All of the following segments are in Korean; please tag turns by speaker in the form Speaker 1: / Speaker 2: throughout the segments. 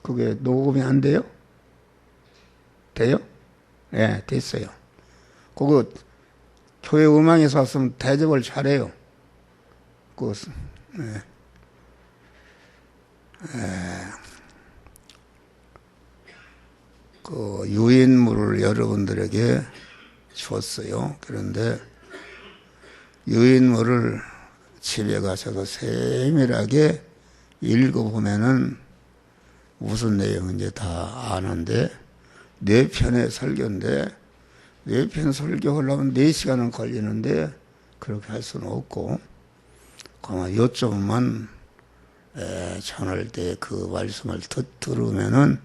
Speaker 1: 그게 녹음이 안 돼요? 돼요? 예, 됐어요. 그거 교회 음악에서 왔으면 대접을 잘해요. 그, 예. 그 유인물을 여러분들에게 줬어요. 그런데 유인물을 집에 가셔서 세밀하게 읽어보면은 무슨 내용인지 다 아는데, 4편의 설교인데 4편 설교하려면 4시간은 걸리는데 그렇게 할 수는 없고, 그만 요점만 전할 때 그 말씀을 들으면은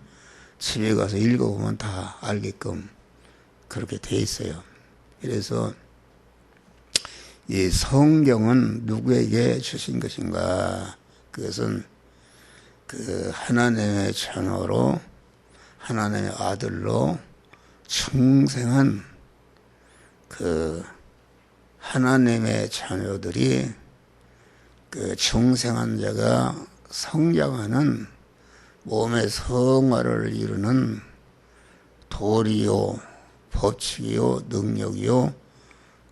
Speaker 1: 집에 가서 읽어보면 다 알게끔 그렇게 돼 있어요. 그래서 이 성경은 누구에게 주신 것인가? 그것은 그 하나님의 자녀로, 하나님의 아들로 충성한 그 하나님의 자녀들이, 그 충성한 자가 성장하는 몸의 성화를 이루는 도리요, 법칙이요, 능력이요,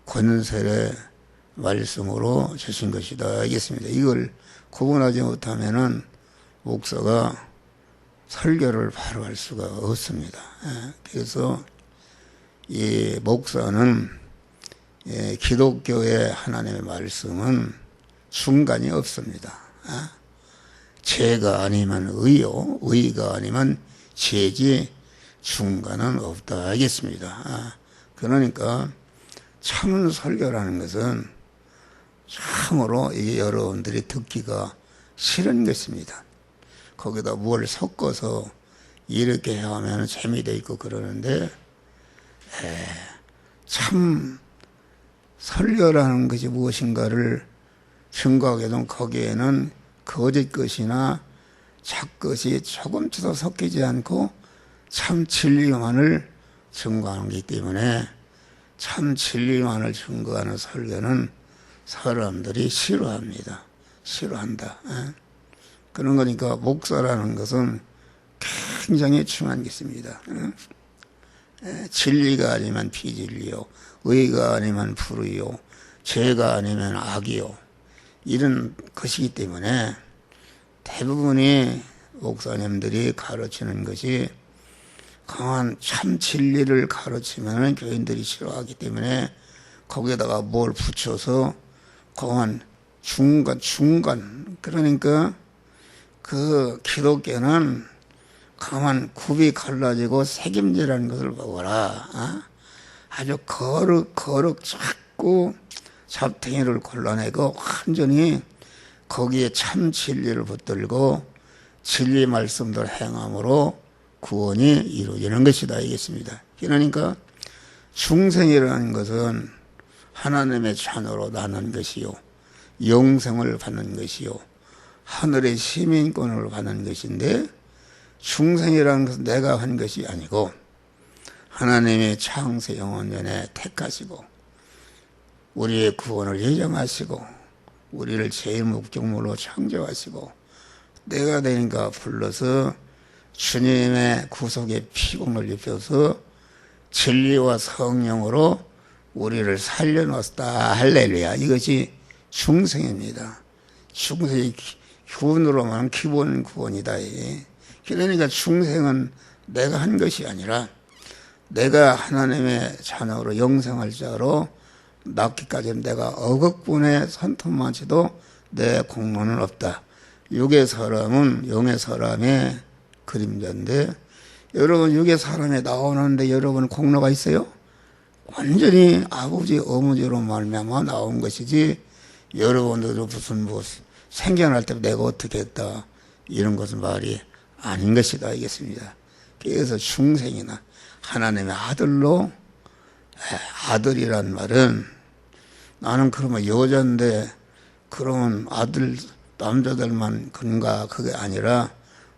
Speaker 1: 권세의 말씀으로 주신 것이다 알겠습니다. 이걸 구분하지 못하면은 목사가 설교를 바로 할 수가 없습니다. 그래서 이 목사는 기독교의 하나님의 말씀은 중간이 없습니다. 죄가 아니면 의요, 의가 아니면 죄지 중간은 없다 알겠습니다. 그러니까 참 설교라는 것은 참으로 이게 여러분들이 듣기가 싫은 것입니다. 거기다 뭘 섞어서 이렇게 하면 재미도 있고 그러는데, 참 설교라는 것이 무엇인가를 증거하게 되면 거기에는 거짓 것이나 착것이 조금쯤도 섞이지 않고 참 진리만을 증거하는 것이기 때문에, 참 진리만을 증거하는 설교는 사람들이 싫어합니다. 싫어한다. 그런 거니까 목사라는 것은 굉장히 중요한 것입니다. 진리가 아니면 비진리요, 의가 아니면 불의요, 죄가 아니면 악이요, 이런 것이기 때문에 대부분이 목사님들이 가르치는 것이 강한 참 진리를 가르치면 교인들이 싫어하기 때문에 거기에다가 뭘 붙여서 강한 중간, 그러니까 그 기독교는 강한 굽이 갈라지고 색임제라는 것을 먹어라. 아주 거룩 자꾸 잡탱이를 골라내고 완전히 거기에 참 진리를 붙들고 진리 말씀들 행함으로 구원이 이루어지는 것이다 알겠습니다. 그러니까 중생이라는 것은 하나님의 자녀로 나는 것이요, 영생을 받는 것이요, 하늘의 시민권을 받는 것인데, 중생이라는 것은 내가 한 것이 아니고 하나님의 창세 영원전에 택하시고 우리의 구원을 예정하시고 우리를 제일 목적물로 창조하시고 때가 되니까 불러서 주님의 구속의 피공을 입혀서 진리와 성령으로 우리를 살려놓았다 할렐루야. 이것이 중생입니다. 중생의 구원으로 말하면 기본 구원이다. 그러니까 중생은 내가 한 것이 아니라 내가 하나님의 자녀로 영생할 자로 낳기까지는 내가 억억분의 손톱만치도 내 공로는 없다. 육의 사람은 영의 사람의 그림자인데, 여러분 육의 사람에 나오는데 여러분 공로가 있어요? 완전히 아버지 어머니로 말미암아 나온 것이지, 여러분들도 무슨 생겨날 때 내가 어떻게 했다 이런 것은 말이 아닌 것이다 알겠습니다. 그래서 중생이나 하나님의 아들로, 아들이란 말은 나는 그러면 여자인데 그러면 아들 남자들만 그런가, 그게 아니라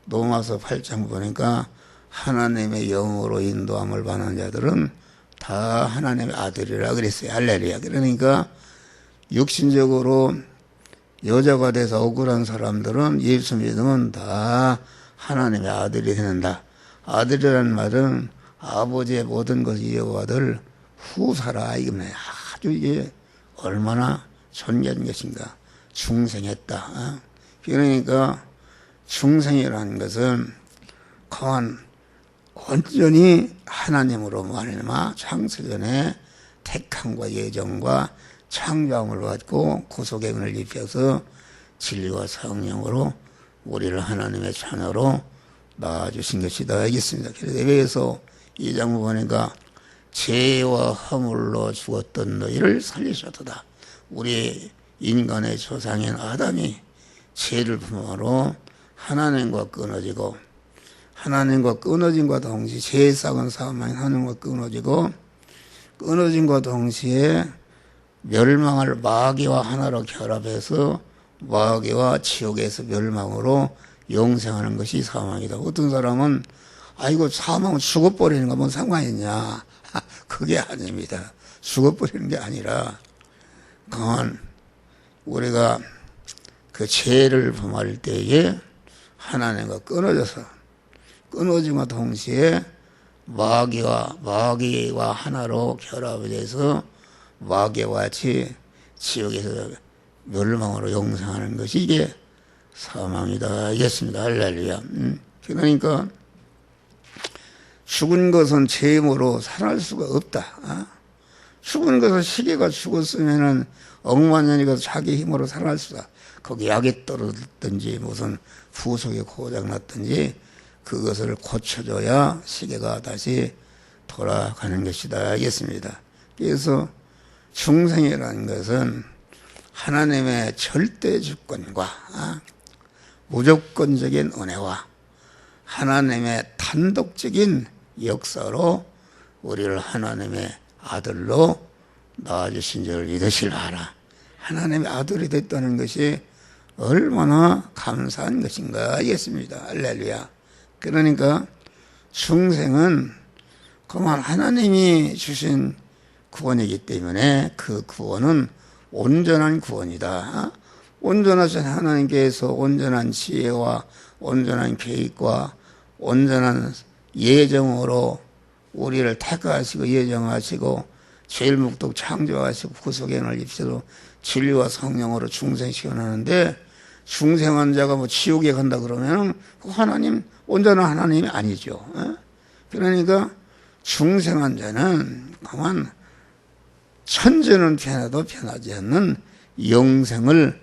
Speaker 1: 로마서 8장 보니까 하나님의 영으로 인도함을 받는 자들은 다 하나님의 아들이라 그랬어요. 할렐루야. 그러니까 육신적으로 여자가 돼서 억울한 사람들은 예수 믿으면 다 하나님의 아들이 되는다. 아들이라는 말은 아버지의 모든 것을 이어받을 후사라 이겁니다. 아주 이게 얼마나 존귀한 것인가. 중생했다. 그러니까 중생이라는 것은 그건 온전히 하나님으로 말미암아 창세전에 택함과 예정과 창조함을 받고 구속의 은을 입혀서 진리와 성령으로 우리를 하나님의 자녀로 낳아주신 것이다 알겠습니다. 그래서 에베소 2장 보니까 죄와 허물로 죽었던 너희를 살리셨도다. 우리 인간의 조상인 아담이 죄를 품으로 하나님과 끊어지고 하나님과 끊어짐과 동시에 죄의 싹은 사망이 하나님과 끊어짐과 동시에 멸망을 마귀와 하나로 결합해서 마귀와 지옥에서 멸망으로 영생하는 것이 사망이다. 어떤 사람은 아이고 사망은 죽어버리는 거 뭔 상관이 있냐. 그게 아닙니다. 죽어버리는 게 아니라 그건 우리가 그 죄를 범할 때에 하나님과 끊어짐과 동시에 마귀와 하나로 결합이 돼서 마귀와 같이 지옥에서 멸망으로 영생하는 것이 이게 사망이다 알겠습니다. 할렐루야. 그러니까 죽은 것은 죄임으로 살아날 수가 없다. 죽은 것은 시계가 죽었으면은 억만년이 가서 자기 힘으로 살아날 수가. 거기 약이 떨어졌든지 무슨 부속이 고장났든지 그것을 고쳐줘야 시계가 다시 돌아가는 것이다 알겠습니다. 그래서 중생이라는 것은 하나님의 절대 주권과 무조건적인 은혜와 하나님의 단독적인 역사로 우리를 하나님의 아들로 낳아주신 줄 믿으시길 바라. 하나님의 아들이 됐다는 것이 얼마나 감사한 것인가 알겠습니다. 할렐루야. 그러니까 중생은 그만 하나님이 주신 구원이기 때문에 그 구원은 온전한 구원이다. 온전하신 하나님께서 온전한 지혜와 온전한 계획과 온전한 예정으로 우리를 택하시고 예정하시고 죄일 묵독 창조하시고 구속의 은을 입혀서 진리와 성령으로 중생시켜나는데 중생한 자가 뭐 지옥에 간다 그러면 하나님 온전한 하나님이 아니죠. 그러니까 중생한 자는 그만 천재는 변해도 변하지 않는 영생을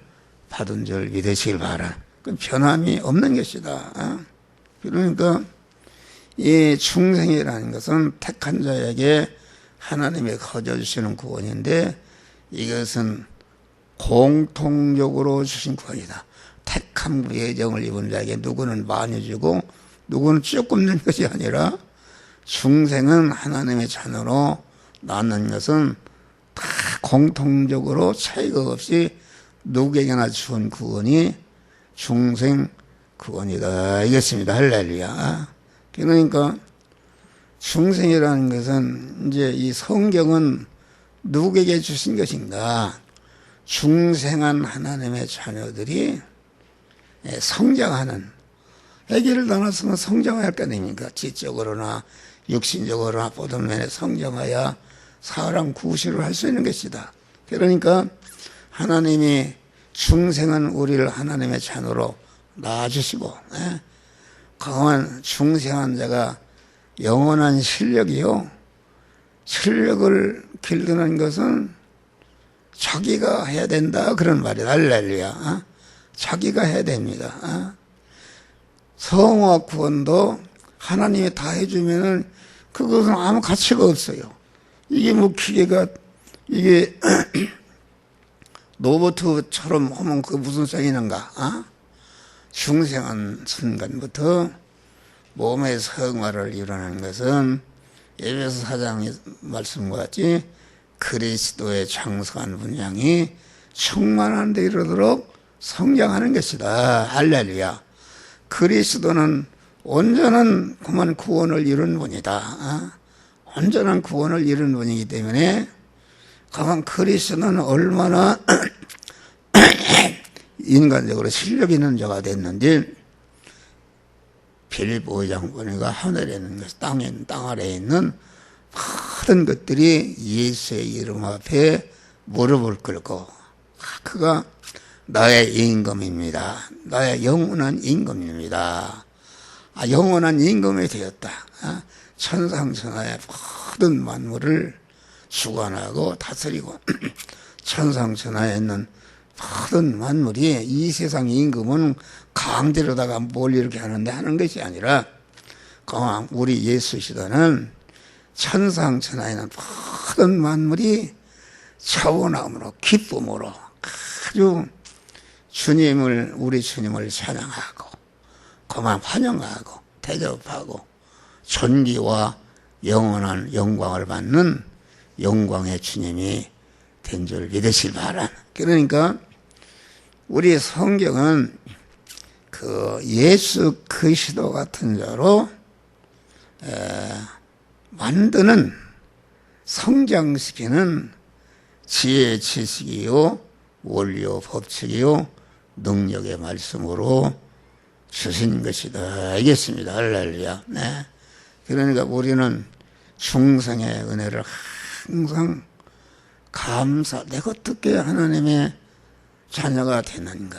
Speaker 1: 받은 줄 믿으시길 바라. 그 변함이 없는 것이다. 그러니까 이 중생이라는 것은 택한 자에게 하나님이 거저주시는 구원인데 이것은 공통적으로 주신 구원이다. 택함 예정을 입은 자에게 누구는 많이 주고 누구는 조금 준 것이 아니라 중생은 하나님의 자녀로 낳는 것은 다 공통적으로 차이가 없이 누구에게나 주은 구원이 중생 구원이다 알겠습니다. 할렐루야. 그러니까 중생이라는 것은 이제 이 성경은 누구에게 주신 것인가? 중생한 하나님의 자녀들이 성장하는, 아기를 낳았으면 성장해야 할 거 아닙니까? 지적으로나 육신적으로나 모든 면에 성장해야 사람 구실을 할 수 있는 것이다. 그러니까 하나님이 중생은 우리를 하나님의 자녀로 낳아주시고 강한 중생한 자가 영원한 실력이요. 실력을 길드는 것은 자기가 해야 된다 그런 말이다. 할렐루야. 자기가 해야 됩니다. 성화 구원도 하나님이 다 해주면은 그것은 아무 가치가 없어요. 이게 뭐 기계가 이게 로봇처럼 하면 그 무슨 소용이는가? 중생한 순간부터 몸의 성화를 이루는 것은 에베소 4장의 말씀과 같이 그리스도의 장성한 분량이 충만한 데 이르도록 성장하는 것이다. 할렐루야. 그리스도는 온전한 그만 구원을 이룬 분이다. 온전한 구원을 이룬 분이기 때문에 가만 그리스도는 얼마나 인간적으로 실력 있는 자가 됐는지 빌립 5장 보니까 하늘에 있는 것, 땅 아래에 있는 모든 것들이 예수의 이름 앞에 무릎을 꿇고 그가 나의 임금입니다. 나의 영원한 임금입니다. 영원한 임금이 되었다. 천상천하의 모든 만물을 주관하고 다스리고 천상천하에 있는 모든 만물이 이 세상 임금은 강제로다가 뭘 이렇게 하는 것이 아니라 우리 예수 시대는 천상천하에 있는 모든 만물이 차원함으로 기쁨으로 아주 우리 주님을 찬양하고 그만 환영하고 대접하고 존귀와 영원한 영광을 받는 영광의 주님이 된 줄 믿으실 바란. 그러니까 우리 성경은 그 예수 그리스도 같은 자로 만드는 성장시키는 지혜 지식이요 원리요 법칙이요 능력의 말씀으로 주신 것이다. 알겠습니다. 할렐루야. 네. 그러니까 우리는 중생의 은혜를 항상 내가 어떻게 하나님의 자녀가 되는가?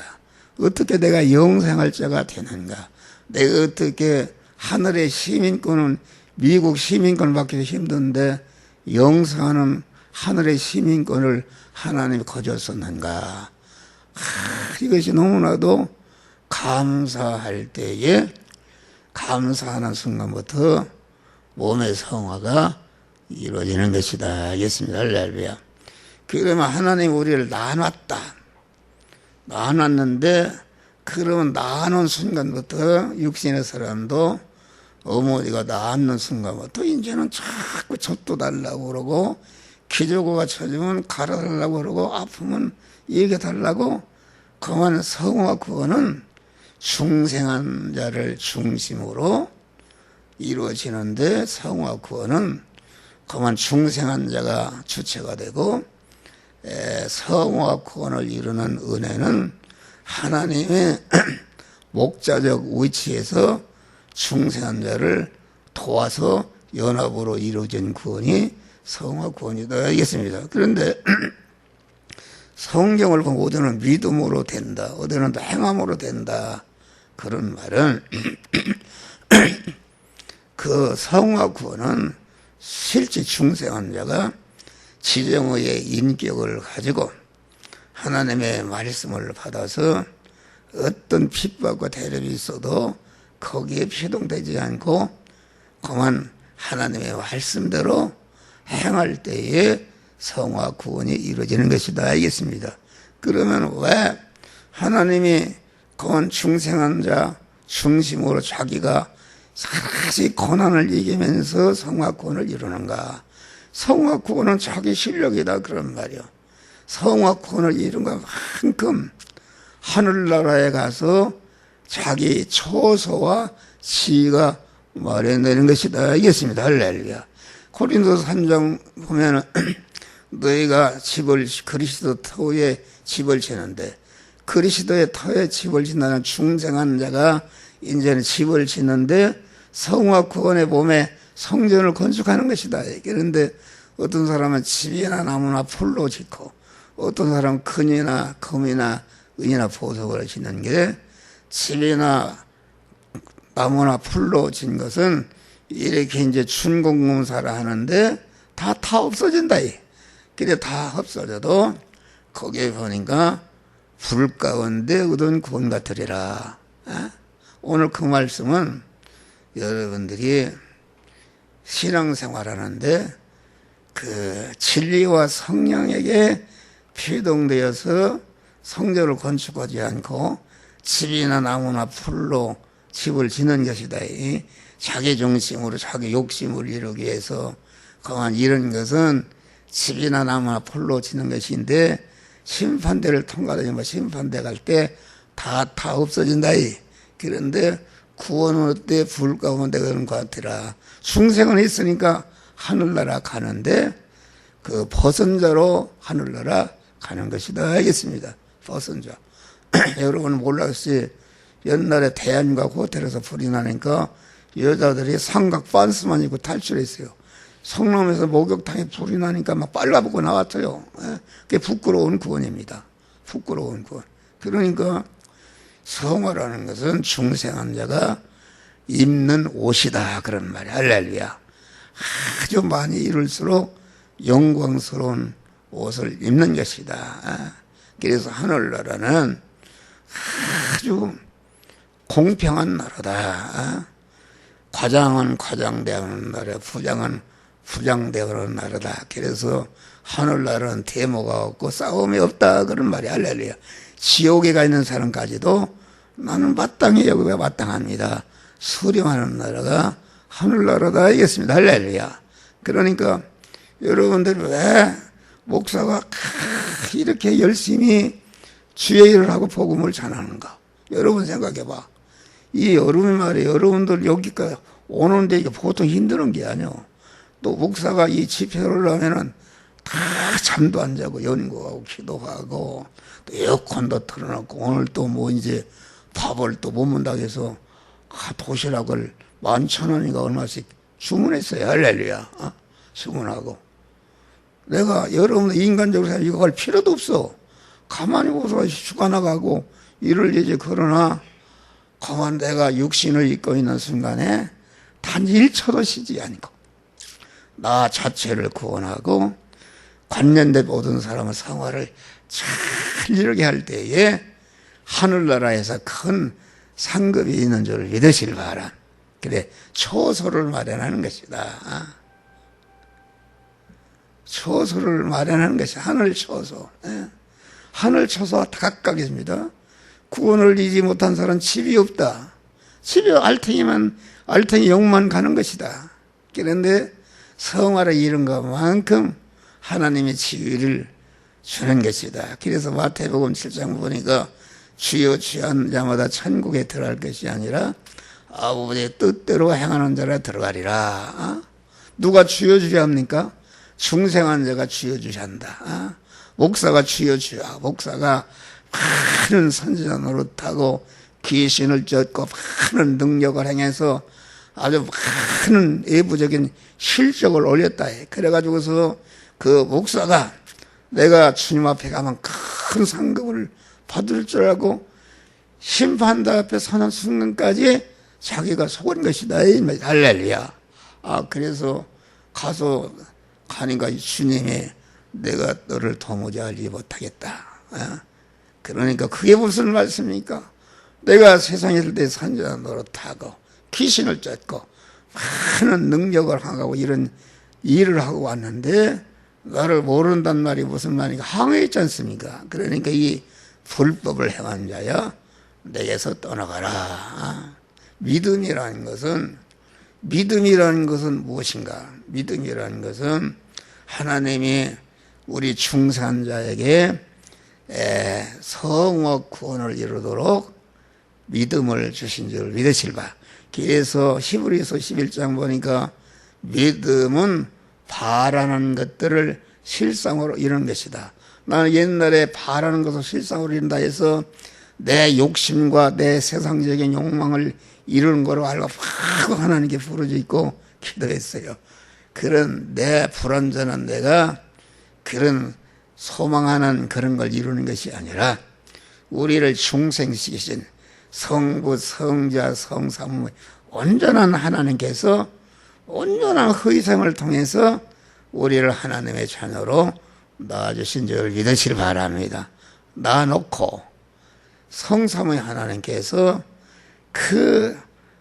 Speaker 1: 어떻게 내가 영생할 자가 되는가? 내가 어떻게 하늘의 시민권은 미국 시민권을 받기도 힘든데 영생하는 하늘의 시민권을 하나님이 거저썼는가? 이것이 너무나도 감사할 때에 감사하는 순간부터 몸의 성화가 이루어지는 것이다. 알겠습니다. 할렐루야. 그러면 하나님 우리를 나눴는데 그러면 나눈 순간부터 육신의 사람도 어머니가 낳는 순간부터 이제는 자꾸 젖도 달라고 그러고 기저귀가 쳐지면 갈아달라고 그러고 아프면 얘기해달라고 그만 성화 구원은 중생한 자를 중심으로 이루어지는데 성화 구원은 그만 중생한 자가 주체가 되고 성화 구원을 이루는 은혜는 하나님의 목자적 위치에서 중생한 자를 도와서 연합으로 이루어진 구원이 성화 구원이다. 알겠습니다. 그런데 성경을 보면 어디는 믿음으로 된다, 어디는 행함으로 된다. 그런 말은 그 성화 구원은 실제 중생한 자가 지정의 인격을 가지고 하나님의 말씀을 받아서 어떤 핍박과 대립이 있어도 거기에 피동되지 않고 그만 하나님의 말씀대로 행할 때에 성화 구원이 이루어지는 것이다. 알겠습니다. 그러면 왜 하나님이 그만 중생한 자 중심으로 자기가 사실 고난을 이기면서 성화 구원을 이루는가? 성화 구원은 자기 실력이다 그런 말이요. 성화 구원을 이룬 것만큼 하늘나라에 가서 자기 초소와 지위가 마련되는 것이다. 알겠습니다. 할렐루야. 고린도서 3장 보면은 너희가 그리스도 터에 집을 지는데 그리스도의 터에 집을 짓는 중생한 자가 이제는 집을 짓는데 성화 구원의 몸에 성전을 건축하는 것이다. 그런데 어떤 사람은 집이나 나무나 풀로 짓고 어떤 사람은 금이나 은이나 보석으로 짓는 게 집이나 나무나 풀로 짓는 것은 이렇게 이제 준공검사를 하는데 다 없어진다. 그래 다 없어져도 거기에 보니까 불 가운데 얻은 구원 같으리라. 오늘 그 말씀은 여러분들이 신앙생활하는데 그 진리와 성령에게 피동되어서 성전을 건축하지 않고 집이나 나무나 풀로 집을 짓는 것이다. 자기 중심으로 자기 욕심을 이루기 위해서 그만 이런 것은 집이나 나무나 풀로 짓는 것인데 심판대를 통과하면 심판대 갈 때 다 없어진다. 그런데 구원은 어때? 불 가운데 그런 것 같더라. 중생은 있으니까 하늘나라 가는데 그 벗은 자로 하늘나라 가는 것이다. 알겠습니다. 벗은 자. 여러분 몰랐지? 옛날에 대안과 호텔에서 불이 나니까 여자들이 삼각 반스만 입고 탈출했어요. 성남에서 목욕탕에 불이 나니까 막 빨라붙고 나왔어요. 그게 부끄러운 구원입니다. 부끄러운 구원. 그러니까 성화라는 것은 중생한 자가 입는 옷이다, 그런 말이야. 할렐루야. 아주 많이 이룰수록 영광스러운 옷을 입는 것이다. 그래서 하늘나라는 아주 공평한 나라다. 과장은 과장되는 나라, 부장은 부장되는 나라다. 그래서 하늘나라는 데모가 없고 싸움이 없다, 그런 말이 할렐루야. 지옥에 가 있는 사람까지도 나는 마땅히 여기가 마땅합니다. 수령하는 나라가 하늘나라다, 알겠습니다. 할렐루야. 그러니까 여러분들 왜 목사가 이렇게 열심히 주의 일을 하고 복음을 전하는가? 여러분 생각해봐. 이 여름의 말에 여러분들 여기까지 오는데 이게 보통 힘든 게 아니오. 또 목사가 이 집회를 하면은 다 잠도 안 자고 연구하고 기도하고 또 에어컨도 틀어놓고 오늘 또 뭐 이제 밥을 또 못 문다고 해서 도시락을 11,000원인가 얼마씩 주문했어요. 할렐루야. 주문하고. 내가 여러분들 인간적으로 이거 할 필요도 없어. 가만히 보서 휴가 나가고 일을 이제 그러나 가만 내가 육신을 입고 있는 순간에 단 1초도 쉬지 않고 나 자체를 구원하고 관련된 모든 사람의 생활을 잘 이루게 할 때에 하늘나라에서 큰 상급이 있는 줄 믿으실 바람. 그래, 초소를 마련하는 것이다. 초소를 마련하는 것이 하늘 초소. 하늘 초소와 각각 있습니다. 구원을 이지 못한 사람은 집이 없다. 집이 알탱이 영만 가는 것이다. 그런데 성화를 이룬 것만큼 하나님의 지위를 주는 것이다. 그래서 마태복음 7장 보니까 주여 주여 하는 자마다 천국에 들어갈 것이 아니라 아버지의 뜻대로 행하는 자라 들어가리라. 누가 주여 주여 합니까? 중생한 자가 주여 주여 한다. 목사가 주여 주여. 목사가 많은 선지자 노릇하고 귀신을 쫓고 많은 능력을 행해서 아주 많은 외부적인 실적을 올렸다 해. 그래가지고서 그 목사가 내가 주님 앞에 가면 큰 상급을 받을 줄 알고 심판대 앞에 서는 순간까지 자기가 속은 것이다. 할렐루야. 그래서 가니까 주님이 내가 너를 도무지 알지 못하겠다. 그러니까 그게 무슨 말씀입니까? 내가 세상에 있을 때 선지자 노릇하고 귀신을 쫓고 많은 능력을 하고 이런 일을 하고 왔는데 나를 모른단 말이 무슨 말인가? 항해했지 않습니까? 그러니까 이 불법을 행한 자야 내게서 떠나가라. 믿음이라는 것은 무엇인가? 믿음이라는 것은 하나님이 우리 중산자에게 성화 구원을 이루도록 믿음을 주신 줄 믿으실 바. 그래서 히브리서 11장 보니까 믿음은 바라는 것들을 실상으로 이루는 것이다. 나는 옛날에 바라는 것을 실상으로 이룬다 해서 내 욕심과 내 세상적인 욕망을 이루는 거로 알고 막 하나님께 부르짖고 기도했어요. 그런 내 불완전한 내가 그런 소망하는 그런 걸 이루는 것이 아니라 우리를 중생시키신 성부, 성자, 성삼위 온전한 하나님께서 온전한 희생을 통해서 우리를 하나님의 자녀로 낳아주신 줄 믿으시길 바랍니다. 낳아놓고 성삼위 하나님께서 그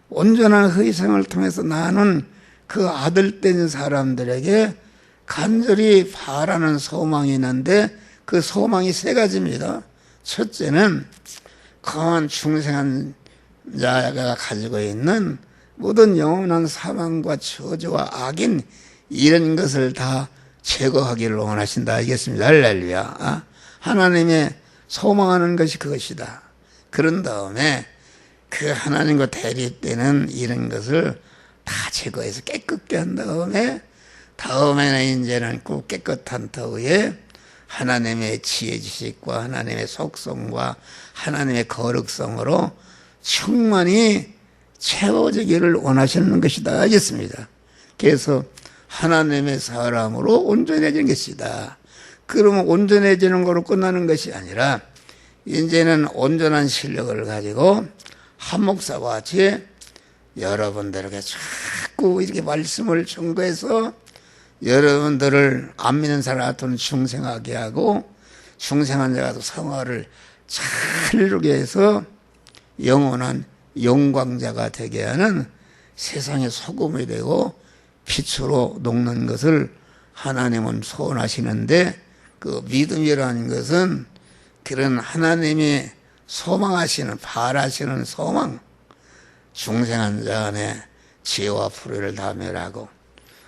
Speaker 1: 온전한 희생을 통해서 낳는 그 아들 된 사람들에게 간절히 바라는 소망이 있는데 그 소망이 세 가지입니다. 첫째는 강한 중생한 자가 가지고 있는 모든 영원한 사망과 저주와 악인 이런 것을 다 제거하기를 원하신다. 알겠습니다. 할렐루야. 하나님의 소망하는 것이 그것이다. 그런 다음에 그 하나님과 대립되는 이런 것을 다 제거해서 깨끗게 한 다음에는 이제는 그 깨끗한 터에 하나님의 지혜 지식과 하나님의 속성과 하나님의 거룩성으로 충만히 채워지기를 원하시는 것이다 하겠습니다. 그래서 하나님의 사람으로 온전해진 것이다. 그러면 온전해지는 거로 끝나는 것이 아니라 이제는 온전한 실력을 가지고 한 목사와 같이 여러분들에게 자꾸 이렇게 말씀을 전거해서 여러분들을 안 믿는 사람 같은 중생하게 하고 중생한 자가 성화를 잘 이루게 해서 영원한 영광자가 되게 하는 세상의 소금이 되고 빛으로 녹는 것을 하나님은 소원하시는데, 그 믿음이라는 것은 그런 하나님이 소망하시는, 바라시는 소망, 중생한 자 안에 지혜와 불의를 다 멸하고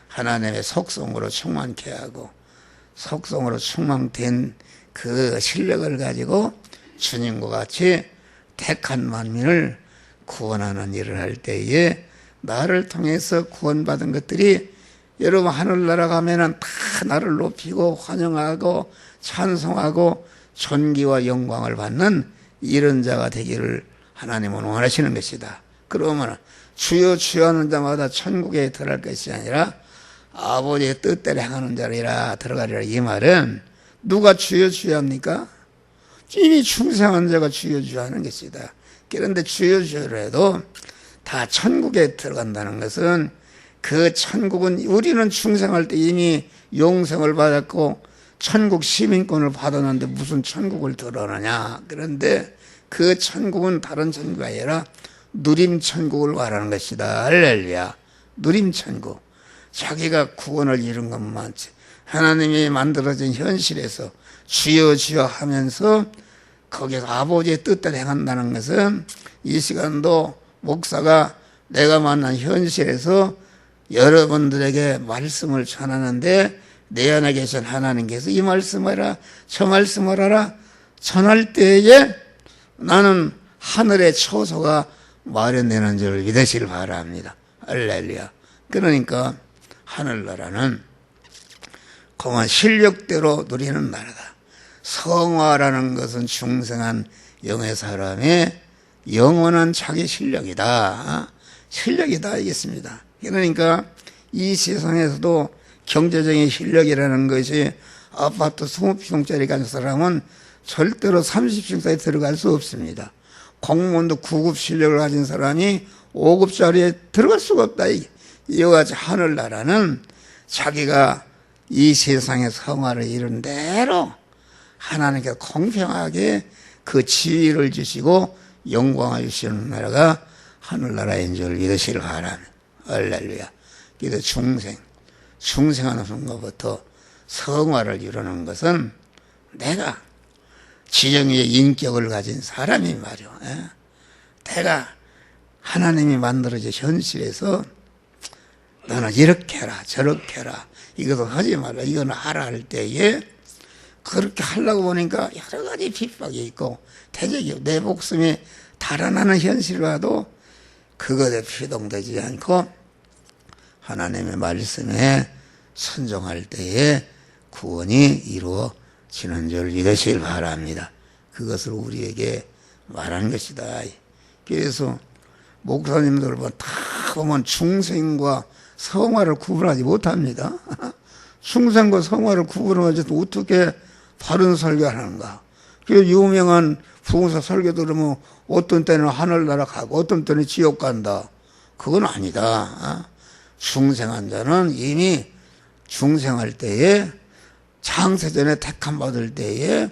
Speaker 1: 하나님의 속성으로 충만케 하고 속성으로 충만된 그 실력을 가지고 주님과 같이 택한 만민을 구원하는 일을 할 때에 나를 통해서 구원받은 것들이 여러분 하늘나라 가면은 다 나를 높이고 환영하고 찬송하고 존귀와 영광을 받는 이런 자가 되기를 하나님은 원하시는 것이다. 그러면 주여 주여 하는 자마다 천국에 들어갈 것이 아니라 아버지의 뜻대로 행하는 자리라 들어가리라. 이 말은 누가 주여 주여 합니까? 이미 충성한 자가 주여 주여 하는 것이다. 그런데 주여 주여를 해도 다 천국에 들어간다는 것은 그 천국은 우리는 충성할 때 이미 용성을 받았고 천국 시민권을 받았는데 무슨 천국을 들어가느냐. 그런데 그 천국은 다른 천국이 아니라 누림천국을 말하는 것이다. 할렐루야. 누림천국. 자기가 구원을 이룬 것만 하나님이 만들어진 현실에서 주여 주여 하면서 거기서 아버지의 뜻대로 행한다는 것은 이 시간도 목사가 내가 만난 현실에서 여러분들에게 말씀을 전하는데 내 안에 계신 하나님께서 이 말씀을 하라 저 말씀을 하라 전할 때에 나는 하늘의 처소가 마련되는 줄 믿으시길 바랍니다. 할렐루야. 그러니까 하늘나라는 그만 실력대로 누리는 나라다. 성화라는 것은 중생한 영의 사람의 영원한 자기 실력이다. 실력이다 하겠습니다. 그러니까 이 세상에서도 경제적인 실력이라는 것이 아파트 20평짜리 가진 사람은 절대로 30층짜리 들어갈 수 없습니다. 공무원도 9급 실력을 가진 사람이 5급짜리에 들어갈 수가 없다. 이와 같이 하늘나라는 자기가 이 세상의 성화를 이룬 대로 하나님께서 공평하게 그 지위를 주시고 영광을 주시는 나라가 하늘나라인 줄 믿으시길 바랍니다. 할렐루야. 그래서 중생하는 순간부터 성화를 이루는 것은 내가 지정의 인격을 가진 사람이 말이오. 내가 하나님이 만들어진 현실에서 너는 이렇게 해라 저렇게 해라 이것도 하지 말라 이건 하라 할 때에 그렇게 하려고 보니까 여러 가지 핍박이 있고 대적이 내 목숨이 달아나는 현실을 봐도 그것에 피동되지 않고 하나님의 말씀에 순종할 때에 구원이 이루어지는 줄 믿으시길 바랍니다. 그것을 우리에게 말하는 것이다. 그래서 목사님들 다 보면 중생과 성화를 구분하지 못합니다. 중생과 성화를 구분하지 어떻게 바른 설교를 하는가. 그 유명한 부흥사 설교 들으면 어떤 때는 하늘나라 가고 어떤 때는 지옥 간다. 그건 아니다. 중생한 자는 이미 중생할 때에 창세전에 택함 받을 때에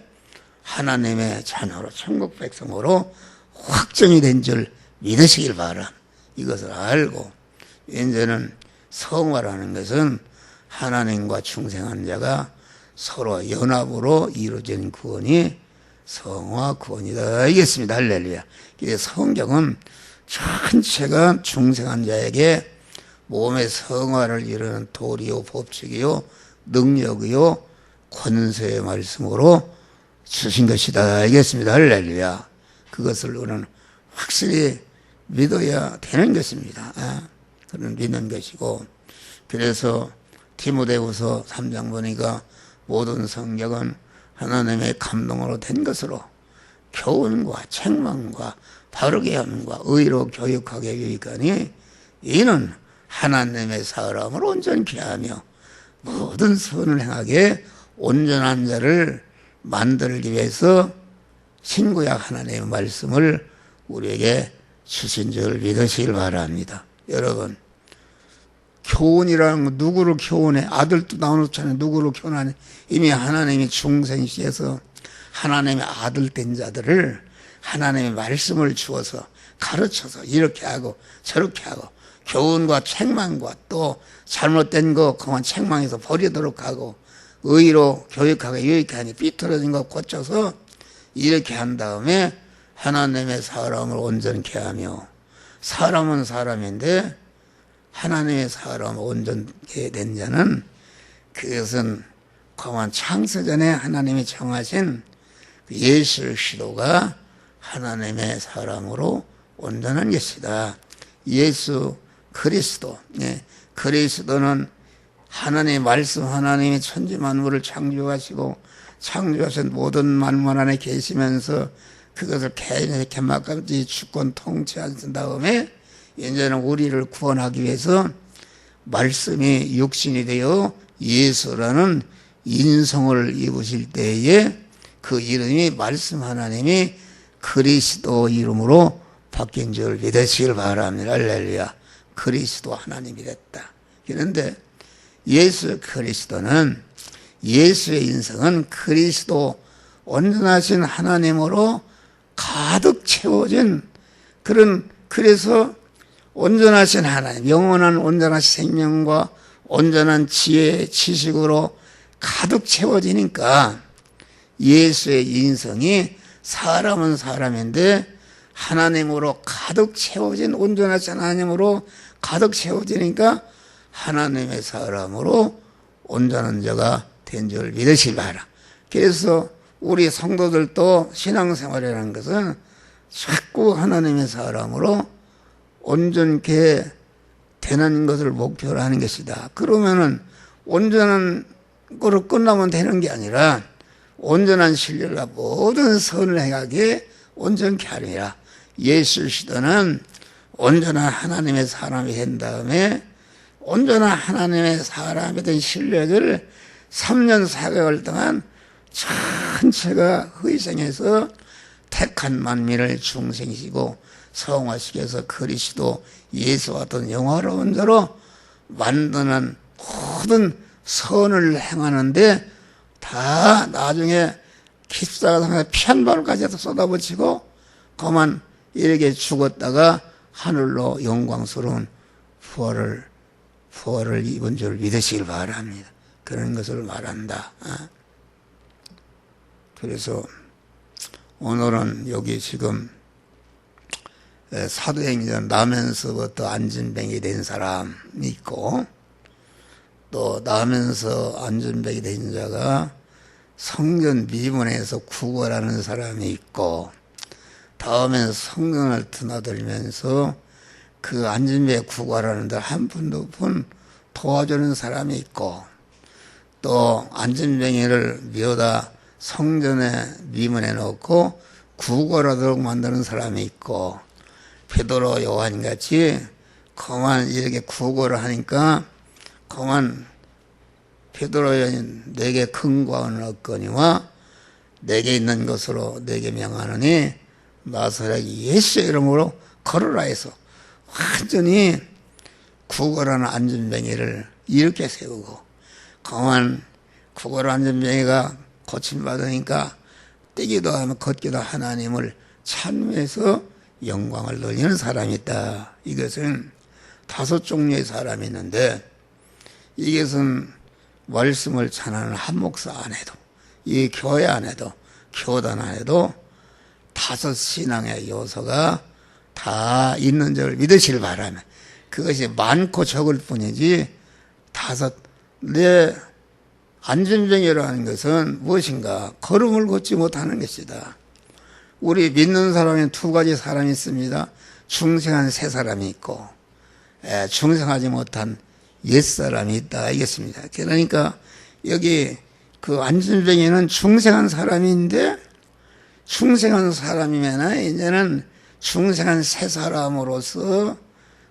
Speaker 1: 하나님의 자녀로 천국 백성으로 확정이 된 줄 믿으시길 바라. 이것을 알고 이제는 성화라는 것은 하나님과 중생한 자가 서로 연합으로 이루어진 구원이 성화 구원이다. 알겠습니다. 할렐루야. 성경은 전체가 중생한 자에게 몸의 성화를 이루는 도리요 법칙이요 능력이요 권세의 말씀으로 주신 것이다. 알겠습니다. 할렐루야. 그것을 우리는 확실히 믿어야 되는 것입니다. 그런 믿는 것이고, 그래서 디모데후서 3장 보니까 모든 성경은 하나님의 감동으로 된 것으로 교훈과 책망과 바르게 함과 의로 교육하게 유익하니 이는 하나님의 사람을 온전케 하며 모든 선을 행하게 온전한 자를 만들기 위해서 신구약 하나님의 말씀을 우리에게 주신 줄 믿으시길 바랍니다. 여러분, 교훈이라는 건 누구를 교훈해? 아들도 나눠놓잖아요. 누구를 교훈하냐? 이미 하나님이 중생시에서 하나님의 아들 된 자들을 하나님의 말씀을 주어서 가르쳐서 이렇게 하고 저렇게 하고 교훈과 책망과 또 잘못된 거 그만 책망해서 버리도록 하고 의로 교육하고 유익하니 삐뚤어진 거 고쳐서 이렇게 한 다음에 하나님의 사람을 온전케 하며 사람은 사람인데 하나님의 사람을 온전케 된 자는 그것은 그만 창세전에 하나님이 정하신 예수 그리스도가 하나님의 사람으로 온전한 것이다. 예수 그리스도, 그리스도는 하나님의 말씀, 하나님의 천지 만물을 창조하시고 창조하신 모든 만물 안에 계시면서 그것을 개인의 개막까지 주권 통치하신 다음에 이제는 우리를 구원하기 위해서 말씀이 육신이 되어 예수라는 인성을 입으실 때에 그 이름이 말씀 하나님이 그리스도 이름으로 바뀐 줄 믿으시길 바랍니다. 할렐루야. 그리스도 하나님이 됐다. 그런데 예수 그리스도는 예수의 인성은 그리스도 온전하신 하나님으로 가득 채워진 그래서 온전하신 하나님, 영원한 온전하신 생명과 온전한 지혜, 지식으로 가득 채워지니까 예수의 인성이 사람은 사람인데 하나님으로 가득 채워진 온전하신 하나님으로 가득 채워지니까 하나님의 사람으로 온전한 자가 된 줄 믿으시기 바라. 그래서 우리 성도들도 신앙생활이라는 것은 자꾸 하나님의 사람으로 온전케 되는 것을 목표로 하는 것이다. 그러면은 온전한 거로 끝나면 되는 게 아니라 온전한 신뢰가 모든 선을 행하게 온전케 하리라. 예수 시도는 온전한 하나님의 사람이 된 다음에 온전한 하나님의 사람이 된 신뢰를 3년 4개월 동안 전체가 희생해서 택한 만민을 중생시키고 성화시켜서 그리스도 예수와 같은 영화로운 자로 만드는 모든 선을 행하는데 다 나중에 기사가 피한발까지도 쏟아붙이고 그만 이렇게 죽었다가 하늘로 영광스러운 부활을 입은 줄 믿으시길 바랍니다. 그런 것을 말한다. 그래서 오늘은 여기 지금 사도행전 나면서부터 안진뱅이 된 사람이 있고 또 나면서 안진뱅이 된 자가 성전 미문에서 구걸하는 사람이 있고 다음에 성전을 드나들면서 그 안진뱅이 구걸하는데 한 푼 두 푼 도와주는 사람이 있고 또 안진뱅이를 묘다 성전의 미문에 넣고 구걸하도록 만드는 사람이 있고 베드로 요한같이 그만 이렇게 구걸을 하니까 그만 베드로 요한이 내게 근거는 없거니와 내게 있는 것으로 내게 명하노니 나사렛 예수의 이름으로 걸으라 해서 완전히 구걸하는 안진뱅이를 이렇게 세우고 그만 구걸하는 안진뱅이가 고침받으니까 뛰기도 하며 걷기도 하나님을 찬미해서 영광을 돌리는 사람이 있다. 이것은 5 종류의 사람이 있는데 이것은 말씀을 전하는 한 목사 안에도 이 교회 안에도 교단 안에도 5 신앙의 요소가 다 있는 줄 믿으시길 바라며 그것이 많고 적을 뿐이지 5 내 안진뱅이라는 것은 무엇인가? 걸음을 걷지 못하는 것이다. 우리 믿는 사람에 2가지 사람이 있습니다. 중생한 3사람이 있고 중생하지 못한 옛사람이 있다 이겠습니다. 그러니까 여기 그 안진뱅이는 중생한 사람인데 중생한 사람이면 이제는 중생한 새 사람으로서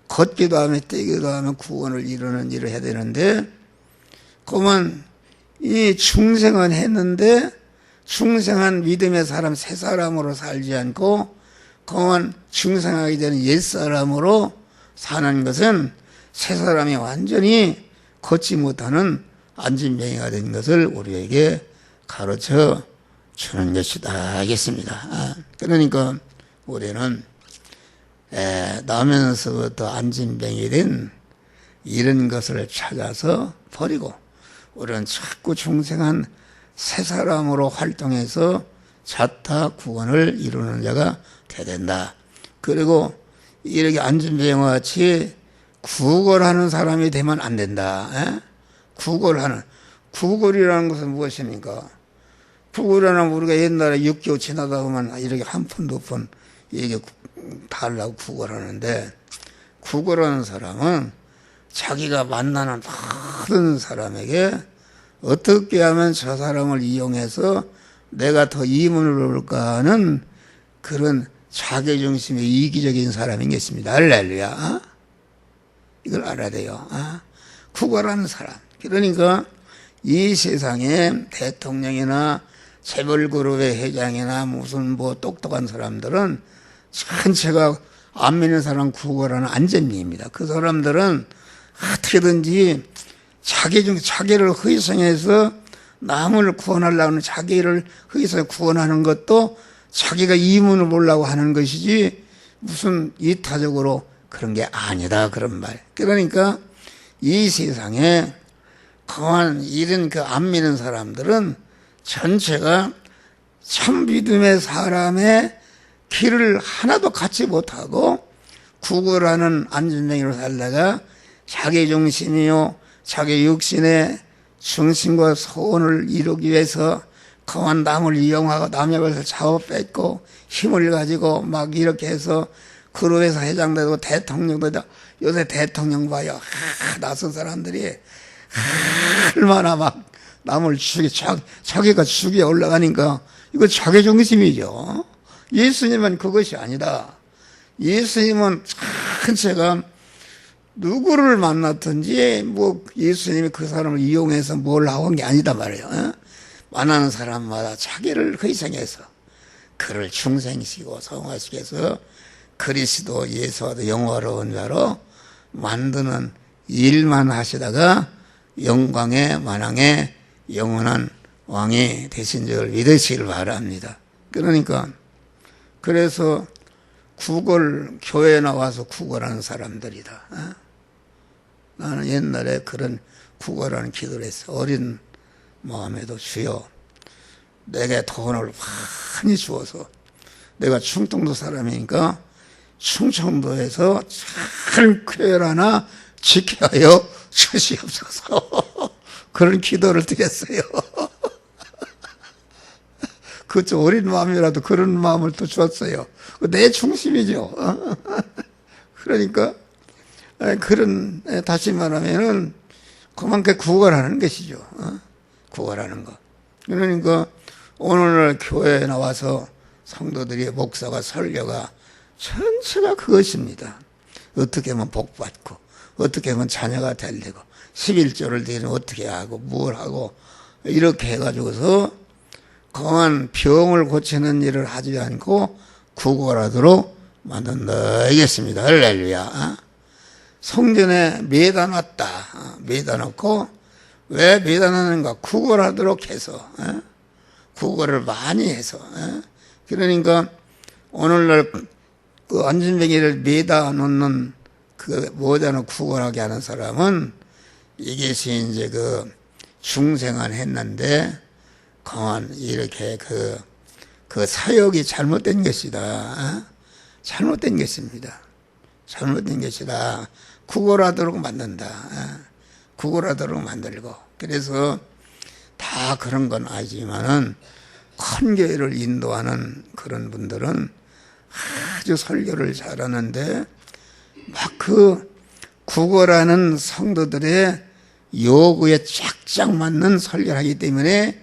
Speaker 1: 걷기도 하며 뛰기도 하며 구원을 이루는 일을 해야 되는데, 그러면 이 중생은 했는데 중생한 믿음의 사람 새 사람으로 살지 않고 그러면 중생하게 되는 옛사람으로 사는 것은 새 사람이 완전히 걷지 못하는 안진뱅이가 된 것을 우리에게 가르쳐 주는 것이다 하겠습니다. 그러니까 우리는 나면서부터 안진뱅이 된 이런 것을 찾아서 버리고 우리는 자꾸 중생한 새 사람으로 활동해서 자타 구원을 이루는 자가 되어야 된다. 그리고 이렇게 안진뱅이와 같이 구걸하는 사람이 되면 안 된다. 구걸이라는 것은 무엇입니까? 구걸이라는 우리가 옛날에 6개월 지나다 보면 이렇게 한 푼, 두 푼 이게 달라고 구걸하는데, 구걸하는 사람은 자기가 만나는 모든 사람에게 어떻게 하면 저 사람을 이용해서 내가 더 이문을 얻을까 하는 그런 자기중심의 이기적인 사람인 게 있습니다. 할렐루야. 이걸 알아야 돼요. 구걸하는 사람. 그러니까 이 세상에 대통령이나 재벌그룹의 회장이나 무슨 뭐 똑똑한 사람들은 전체가 안 믿는 사람 구걸하는 안전미입니다. 그 사람들은 어떻게든지 자기를 희생해서 남을 구원하려고 하는, 자기를 희생해서 구원하는 것도 자기가 이문을 보려고 하는 것이지 무슨 이타적으로 그런 게 아니다, 그런 말. 그러니까 이 세상에 강한 이런 안 믿는 사람들은 전체가 참 믿음의 사람의 길을 하나도 갖지 못하고 구걸하는 안진뱅이로 살다가 자기 중심이요 자기 육신의 중심과 소원을 이루기 위해서 강한 남을 이용하고 남의 것을 잡아 뺏고 힘을 가지고 막 이렇게 해서 그룹에서 회장되고 대통령도 되고, 요새 대통령 봐요. 낯선 사람들이 얼마나 막 남을 자기가 죽여 올라가니까 이거 자기 중심이죠. 예수님은 그것이 아니다. 예수님은 전체가 누구를 만났든지 뭐 예수님이 그 사람을 이용해서 뭘 하고 한 게 아니다 말이에요. 만나는 사람마다 자기를 희생해서 그를 중생시키고 성화시켜서 그리스도 예수와도 영화로운 자로 만드는 일만 하시다가 영광의 만왕의 영원한 왕이 되신 줄 믿으시길 바랍니다. 그러니까 그래서 교회에 나와서 구걸하는 사람들이다. 나는 옛날에 그런 구걸하는 기도를 했어. 어린 마음에도 주여 내게 돈을 많이 주어서, 내가 충청도 사람이니까 충청도에서 잘 교회를 하나 지켜 하여 주시옵소서. 그런 기도를 드렸어요. 그좀 어린 마음이라도 그런 마음을 또 줬어요. 내 중심이죠. 그러니까 다시 말하면은 그만큼 구걸하는 것이죠. 구걸하는 거. 그러니까 오늘날 교회에 나와서 성도들이 목사가 설교가 전체가 그것입니다. 어떻게 하면 복받고, 어떻게 하면 자녀가 잘 되고, 11조를 드리면 어떻게 하고, 뭘 하고, 이렇게 해가지고서 강한 병을 고치는 일을 하지 않고 구걸하도록 만든다 이겠습니다. 할렐루야. 성전에 매다 놨다. 매다 놓고 왜 매다 놨는가? 구걸하도록 해서, 구걸을 많이 해서. 그러니까 오늘날 그 안진뱅이를 매다 놓는 그 모자는 구걸하게 하는 사람은 이것이 이제 그 중생을 했는데 강한 이렇게 그 사역이 잘못된 것이다. 잘못된 것입니다. 잘못된 것이다. 구걸하도록 만든다. 구걸하도록 만들고. 그래서 다 그런 건 아니지만은 큰 교회를 인도하는 그런 분들은 아주 설교를 잘하는데 막 그 구걸하는 성도들의 요구에 쫙쫙 맞는 설교를 하기 때문에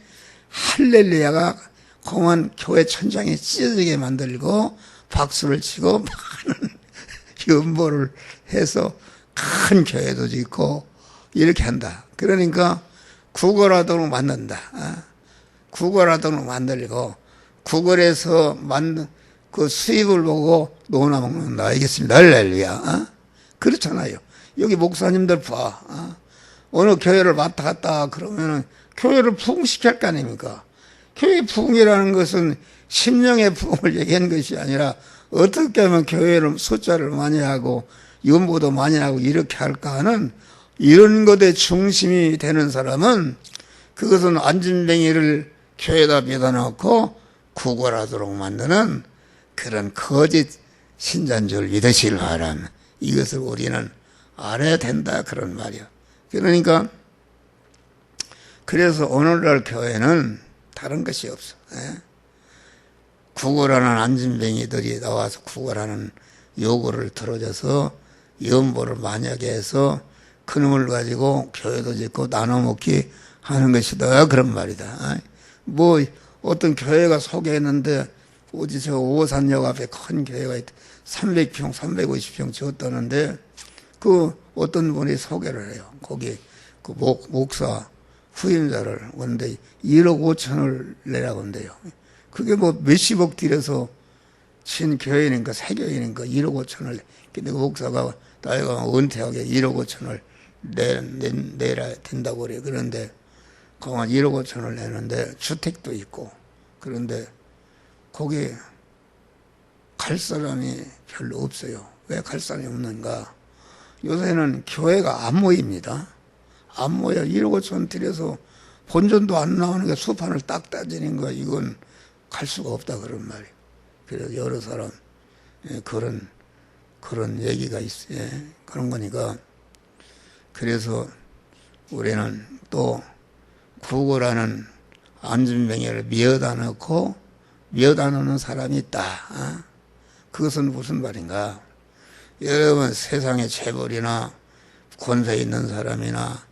Speaker 1: 할렐루야가 공원 교회 천장에 찢어지게 만들고 박수를 치고 많은 연보를 해서 큰 교회도 짓고 이렇게 한다. 그러니까 구걸하도록 만든다. 구걸하도록 만들고 구걸해서 만든 그 수입을 보고 노나 먹는다. 알겠습니다. 할렐루야. 그렇잖아요. 여기 목사님들 봐. 어느 교회를 왔다 갔다 그러면은 교회를 부흥시킬 거 아닙니까? 교회 부흥이라는 것은 심령의 부흥을 얘기한 것이 아니라 어떻게 하면 교회를 숫자를 많이 하고 연보도 많이 하고 이렇게 할까 하는 이런 것에 중심이 되는 사람은 그것은 안진뱅이를 교회에다 묘다 놓고 구걸하도록 만드는 그런 거짓 신자인 줄 믿으시길 바랍니다. 이것을 우리는 알아야 된다 그런 말이요. 그러니까 그래서 오늘날 교회는 다른 것이 없어. 구걸하는 안진뱅이들이 나와서 구걸하는 요구를 들어줘서 연보를 만약에 해서 그놈을 가지고 교회도 짓고 나눠 먹기 하는 것이다 그런 말이다. 뭐 어떤 교회가 소개했는데 어디 저 오산역 앞에 큰 교회가 있다. 300평 350평 지었다는데 그 어떤 분이 소개를 해요. 거기 그 목사 후임자를 근데 1억 5천을 내라고 한대요. 그게 뭐 몇십억 들여서 친 교회니까 새 교회니까 1억 5천을 근데 그 목사가 나이가 은퇴하게 1억 5천을 내라 된다고 그래요. 그런데 그만 1억 5천을 내는데 주택도 있고 그런데 거기 갈 사람이 별로 없어요. 왜 갈 사람이 없는가? 요새는 교회가 안 모입니다. 안 모여. 1억 5천 들여서 본전도 안 나오는 게 수판을 딱 따지는 거 이건 갈 수가 없다 그런 말이에요. 그래서 여러 사람 그런 얘기가 있어요. 그런 거니까 그래서 우리는 또 구걸하는 안진뱅이를 미어다 놓고 미어다 놓는 사람이 있다. 그것은 무슨 말인가? 여러분 세상에 재벌이나 권세 있는 사람이나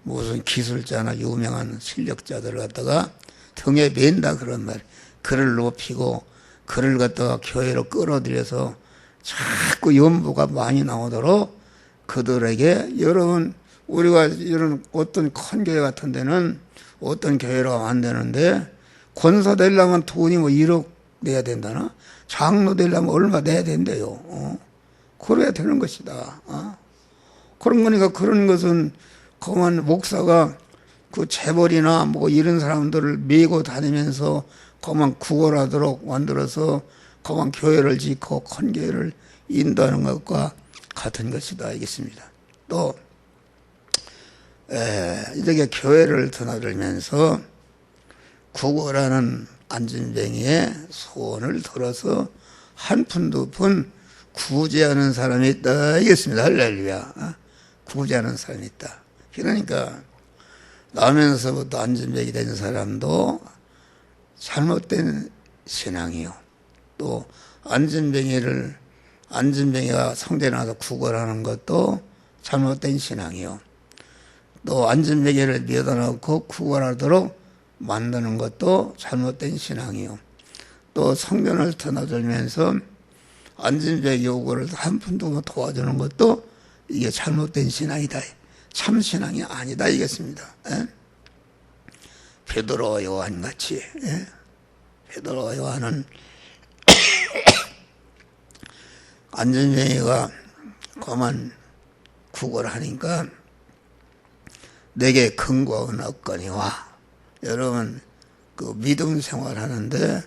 Speaker 1: 무슨 기술자나 유명한 실력자들을 갖다가 등에 맨다 그런 말. 그를 높이고 그를 갖다가 교회로 끌어들여서 자꾸 연보가 많이 나오도록 그들에게 여러분 우리가 이런 어떤 큰 교회 같은 데는 어떤 교회로 만드는데 권사 되려면 돈이 뭐 1억 내야 된다나 장로 되려면 얼마 내야 된대요. 그래야 되는 것이다. 그런 거니까 그런 것은 그만 목사가 그 재벌이나 뭐 이런 사람들을 메고 다니면서 그만 구걸하도록 만들어서 그만 교회를 짓고 큰 교회를 인도하는 것과 같은 것이다 알겠습니다. 또 이렇게 교회를 드나들면서 구걸하는 안진뱅이의 소원을 들어서 한 푼 두 푼 구제하는 사람이 있다 알겠습니다. 할렐루야. 구제하는 사람이 있다. 그러니까 나면서부터 안진뱅이 된 사람도 잘못된 신앙이요. 또 안진뱅이가 성전에 나가서 구걸하는 것도 잘못된 신앙이요. 또 안진뱅이를 미어다 놓고 구걸하도록 만드는 것도 잘못된 신앙이요. 또 성전을 드나들면서 안진뱅이 요구를 한 푼도 도와주는 것도 이게 잘못된 신앙이다. 참 신앙이 아니다 이겠습니다. 베드로와 요한 같이 베드로와 요한은 안진뱅이가 그만 구걸하니까 내게 근거는 없거니와 여러분 그 믿음 생활하는데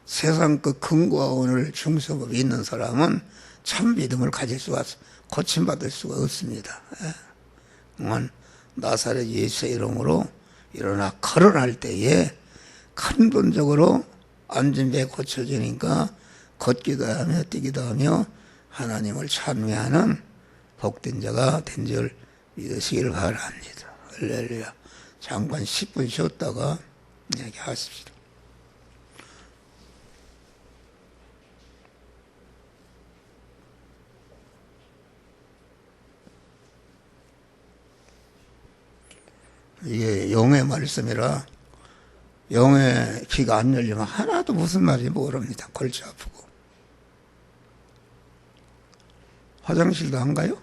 Speaker 1: 세상 그 근거원을 중심으로 믿는 사람은 참 믿음을 가질 수가 고침받을 수가 없습니다. 나사렛 예수의 이름으로 일어나 걸어날 때에 근본적으로 안진뱅이 고쳐지니까 걷기도 하며 뛰기도 하며 하나님을 찬미하는 복된 자가 된 줄 믿으시길 바랍니다. 할렐루야. 잠깐 10분 쉬었다가 이야기하십시다. 이게 영의 말씀이라 영의 귀가 안 열리면 하나도 무슨 말인지 모릅니다. 골치 아프고. 화장실도 안 가요?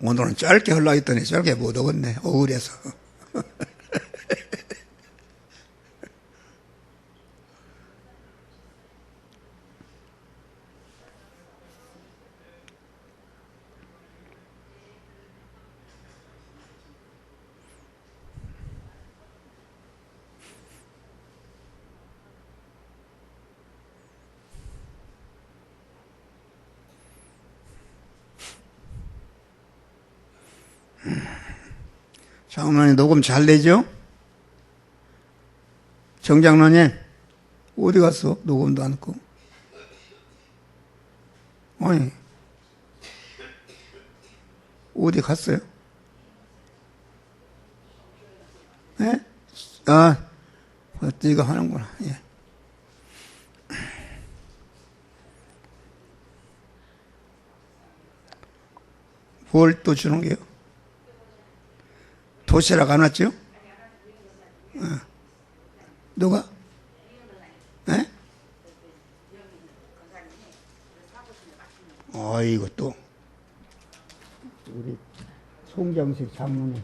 Speaker 1: 오늘은 짧게 하려고 했더니 짧게 못 오겠네. 억울해서. 장로님 녹음 잘 되죠? 정장로님 어디 갔어? 녹음도 안 했고. 아니 어디 갔어요? 예? 아, 이거 하는구나. 예. 뭘 또 주는 게요? 도시락 안 왔죠? 누가? 예? 아이고 또 우리 송경식 장로님.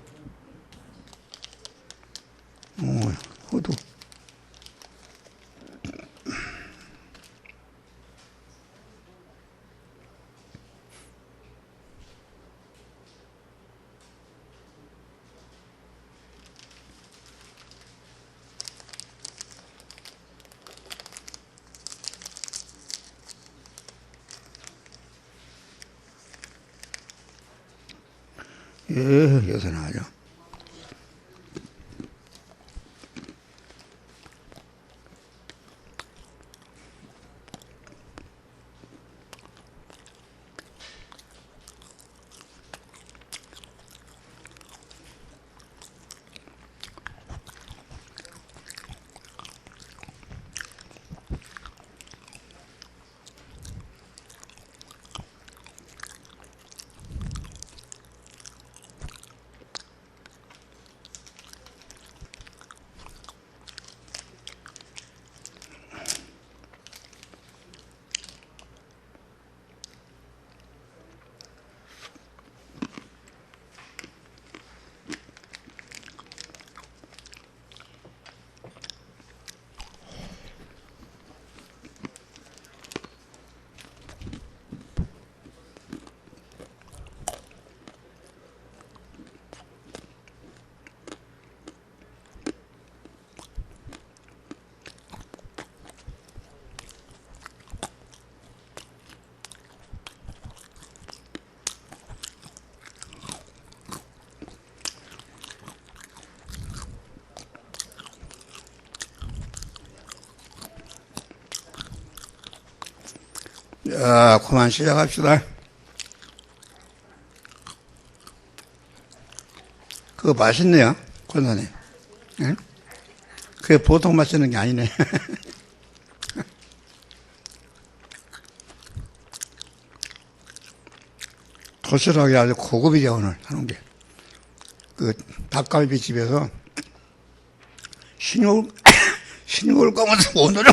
Speaker 1: 호두. 예, 여기서 나와죠. 자, 그만 시작합시다. 그거 맛있네요, 권사님. 응? 그게 보통 맛있는 게 아니네. 도시락이 아주 고급이죠, 오늘 하는 게. 그 닭갈비 집에서 신입을 거면서 오늘은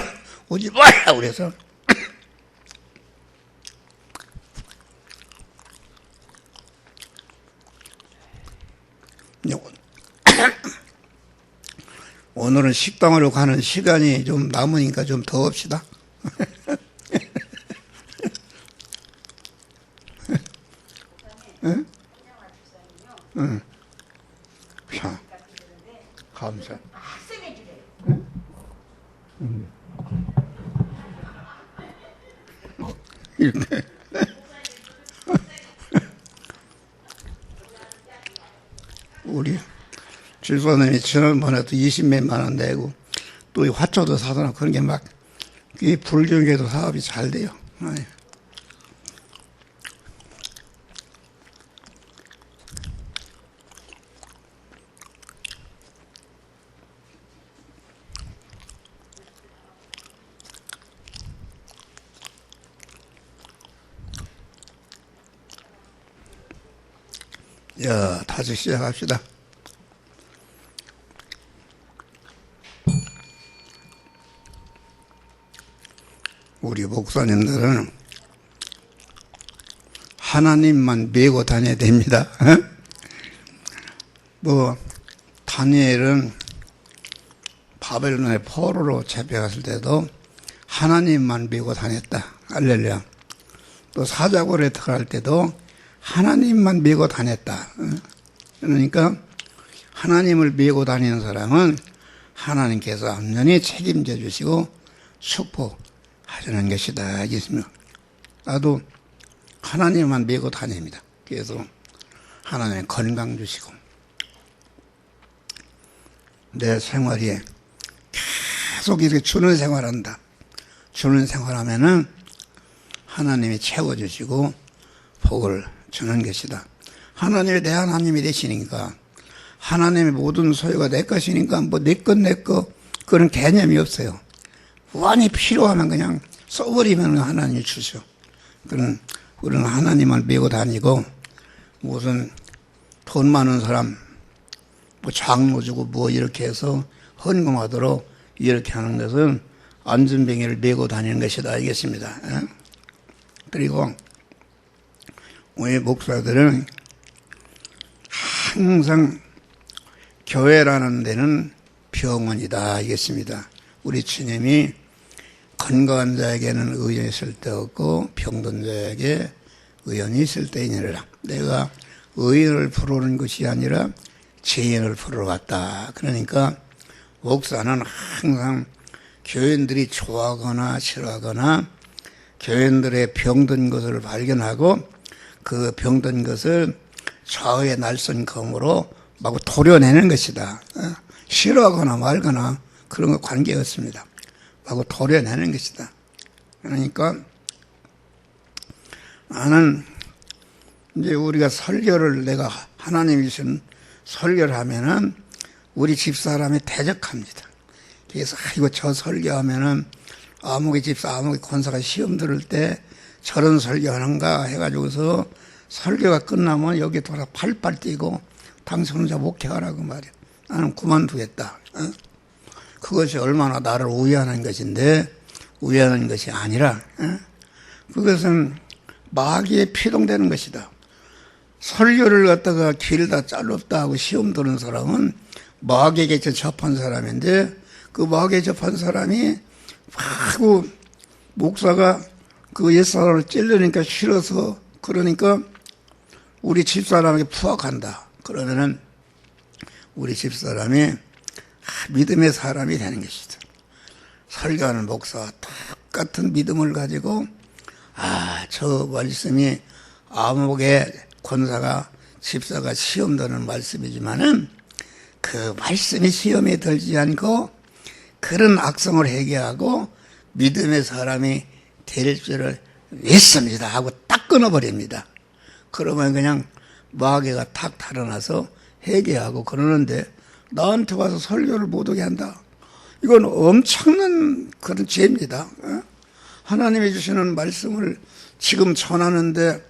Speaker 1: 오지 마라 그래서 오늘은 식당으로 가는 시간이 좀 남으니까 좀 더 합시다. 응? 응. 자, 감사. 이렇게. 우리 질소님이 지난번에도 20몇만 원 내고 또 이 화초도 사서나 그런 게 막 이 불경에도 사업이 잘 돼요. 아유. 자, 다시 시작합시다. 우리 목사님들은 하나님만 메고 다녀야 됩니다. 다니엘은 바벨론의 포로로 잡혀갔을 때도 하나님만 메고 다녔다. 할렐루야. 또 사자굴에 들어갈 때도 하나님만 메고 다녔다. 그러니까 하나님을 메고 다니는 사람은 하나님께서 완전히 책임져 주시고 축복하시는 것이다. 알겠습니다. 나도 하나님만 메고 다닙니다. 그래서 하나님 건강 주시고 내 생활이 계속 이렇게 주는 생활한다. 주는 생활하면은 하나님이 채워주시고 복을 주는 것이다. 하나님이 내 하나님이 되시니까 하나님의 모든 소유가 내 것이니까 내 것 그런 개념이 없어요. 완히 필요하면 그냥 써버리면 하나님이 주셔. 그런 우리는 하나님을 메고 다니고 무슨 돈 많은 사람 장로 주고 이렇게 해서 헌금하도록 이렇게 하는 것은 안전뱅이를 메고 다니는 것이다. 알겠습니다. 그리고 우리 목사들은 항상 교회라는 데는 병원이다. 알겠습니다. 우리 주님이 건강한 자에게는 의연이 있을 때 없고 병든 자에게 의연이 있을 때이니라. 내가 의인을 부르는 것이 아니라 죄인을 부르러 왔다. 그러니까 목사는 항상 교인들이 좋아하거나 싫어하거나 교인들의 병든 것을 발견하고 그 병든 것을 좌우의 날선 검으로 막 도려내는 것이다. 싫어하거나 말거나 그런 거 관계없습니다. 막 도려내는 것이다. 그러니까 나는 이제 우리가 설교를 내가 하나님이 주신 설교를 하면은 우리 집사람이 대적합니다. 그래서 저 설교하면은 아무개 집사 아무개 권사가 시험 들을 때 저런 설교하는가 해가지고서 설교가 끝나면 여기 돌아 팔팔 뛰고 당신 혼자 목회하라고 말이야. 나는 그만두겠다. 그것이 얼마나 나를 우애하는 것인데 우애하는 것이 아니라 그것은 마귀에 피동되는 것이다. 설교를 갖다가 길다 짧다 하고 시험 드는 사람은 마귀에게 접한 사람인데 그 마귀에 접한 사람이 막 목사가 그 옛사람을 찔르니까 싫어서 그러니까 우리 집사람에게 부합한다. 그러면은 우리 집사람이 믿음의 사람이 되는 것이다. 설교하는 목사와 똑같은 믿음을 가지고 저 말씀이 아무개 권사가 집사가 시험 드는 말씀이지만은 그 말씀이 시험에 들지 않고 그런 악성을 해결하고 믿음의 사람이 될 줄을 믿습니다 하고 딱 끊어버립니다. 그러면 그냥 마귀가 탁 달아나서 회개하고 그러는데 나한테 와서 설교를 못하게 한다. 이건 엄청난 그런 죄입니다. 하나님이 주시는 말씀을 지금 전하는데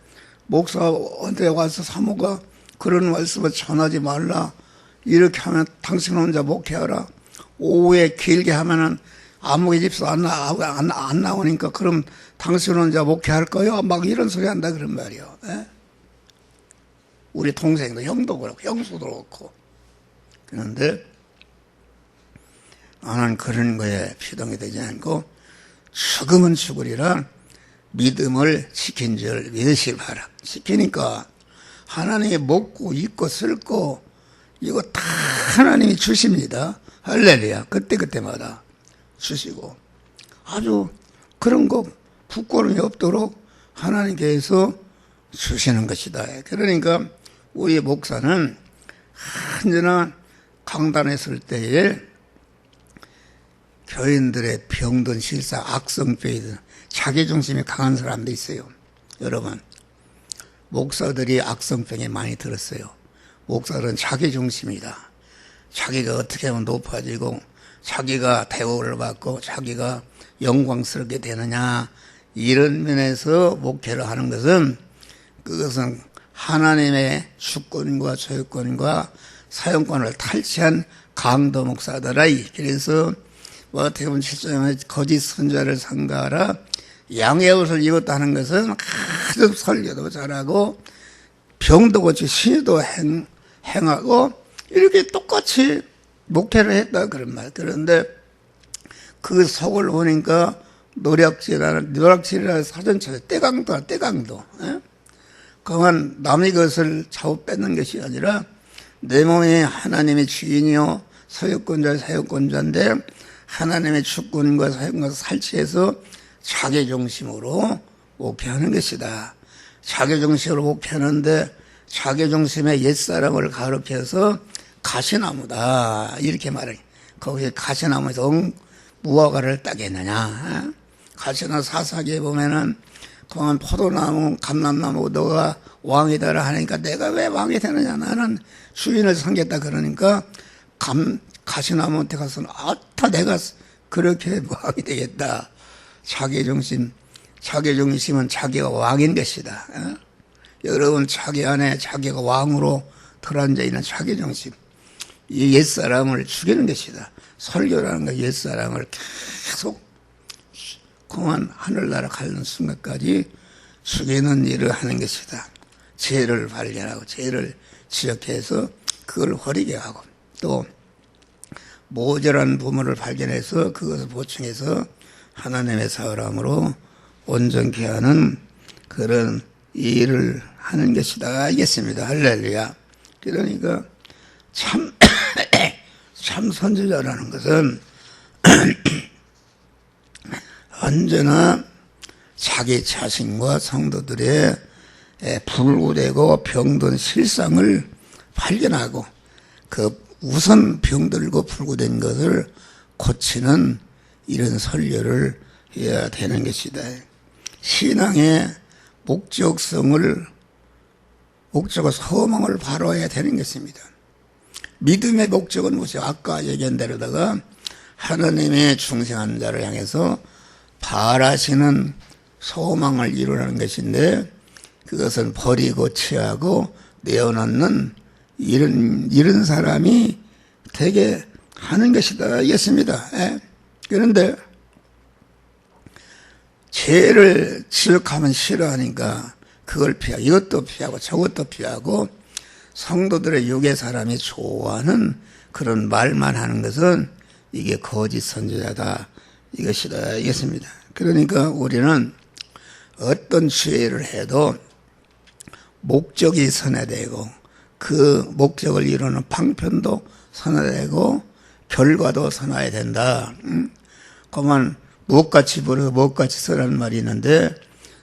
Speaker 1: 목사한테 와서 사모가 그런 말씀을 전하지 말라. 이렇게 하면 당신 혼자 목회하라. 오후에 길게 하면은 아무개 집사 안 나오니까 그럼 당신 혼자 목회할 거요? 막 이런 소리 한다 그런 말이요. 우리 동생도 형도 그렇고 형수도 그렇고. 그런데 나는 그런 거에 피동이 되지 않고 죽으면 죽으리라 믿음을 지킨 줄 믿으시기 바라. 지키니까 하나님이 먹고 입고 쓸고 이거 다 하나님이 주십니다. 할렐루야. 그때마다 주시고 아주 그런 거 부끄러움이 없도록 하나님께서 주시는 것이다. 그러니까 우리 목사는 언제나 강단했을 때에 교인들의 병든 실사 악성병이든 자기중심이 강한 사람도 있어요. 여러분 목사들이 악성병에 많이 들었어요. 목사들은 자기중심이다. 자기가 어떻게 하면 높아지고 자기가 대우를 받고 자기가 영광스럽게 되느냐 이런 면에서 목회를 하는 것은 그것은 하나님의 주권과 소유권과 사용권을 탈취한 강도 목사더라. 그래서 어떻게 보면 7장에 거짓 선지자를 삼가하라. 양의 옷을 입었다는 것은 아주 설교도 잘하고 병도 고치고 신유도 행하고 이렇게 똑같이 목회를 했다 그런 말. 그런데 그 속을 보니까 노략질이라는 사전처럼 떼강도야, 떼강도. 그만 남의 것을 잡아 뺏는 것이 아니라 내 몸이 하나님의 주인이요 소유권자 사용권자인데 하나님의 주권과 사용권을 살취해서 자기중심으로 목회하는 것이다. 자기중심으로 목회하는데 자기중심의 옛사람을 가르쳐서 가시나무다 이렇게 말해. 거기에 가시나무에서 무화과를 따겠느냐. 가시나 사사기에 보면은 그만 포도나무, 감람나무 너가 왕이다라 하니까 내가 왜 왕이 되느냐. 나는 주인을 섬겼다 그러니까 가시나무한테 가서는 아따 내가 그렇게 왕이 되겠다. 자기중심은 자기가 왕인 것이다. 여러분 자기 안에 자기가 왕으로 들어앉아 있는 자기중심. 이 옛사람을 죽이는 것이다. 설교라는 거 옛사람을 계속 그만 하늘나라 가는 순간까지 죽이는 일을 하는 것이다. 죄를 발견하고 죄를 지적해서 그걸 버리게 하고 또 모자란 부분을 발견해서 그것을 보충해서 하나님의 사람으로 온전케 하는 그런 일을 하는 것이다. 알겠습니다. 할렐루야. 그러니까 참 선지자라는 것은 언제나 자기 자신과 성도들의 불구되고 병든 실상을 발견하고 그 우선 병들고 불구된 것을 고치는 이런 설교를 해야 되는 것이다. 신앙의 목적을 소망을 바로해야 되는 것입니다. 믿음의 목적은 무엇이요? 아까 얘기한 대로다가 하나님의 중생한 자를 향해서 바라시는 소망을 이루라는 것인데 그것을 버리고 취하고 내어놓는 이런 사람이 되게 하는 것이다. 알겠습니다. 그런데 죄를 지적하면 싫어하니까 그걸 피하고 이것도 피하고 저것도 피하고 성도들의 육의 사람이 좋아하는 그런 말만 하는 것은 이게 거짓 선지자다. 이것이다. 알겠습니다. 그러니까 우리는 어떤 죄를 해도 목적이 선회되고 그 목적을 이루는 방편도 선회되고 결과도 선화해야 된다. 그만 무엇같이 벌어도 무엇같이 쓰라는 말이 있는데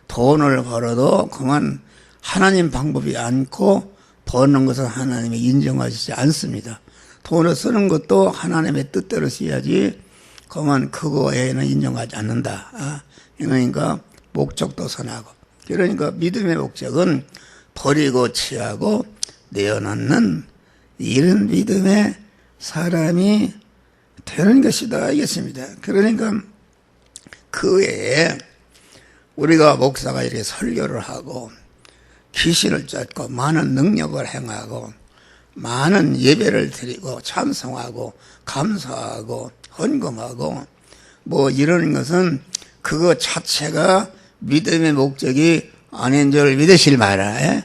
Speaker 1: 돈을 벌어도 그만 하나님 방법이 않고 버는 것은 하나님이 인정하시지 않습니다. 돈을 쓰는 것도 하나님의 뜻대로 써야지 그만 그거 외에는 인정하지 않는다. 그러니까 목적도 선하고 그러니까 믿음의 목적은 버리고 취하고 내어놓는 이런 믿음의 사람이 되는 것이다. 알겠습니다. 그러니까 그 외에 우리가 목사가 이렇게 설교를 하고 귀신을 쫓고 많은 능력을 행하고 많은 예배를 드리고 찬송하고 감사하고 헌금하고 뭐 이러는 것은 그거 자체가 믿음의 목적이 아닌 줄 믿으실 마라.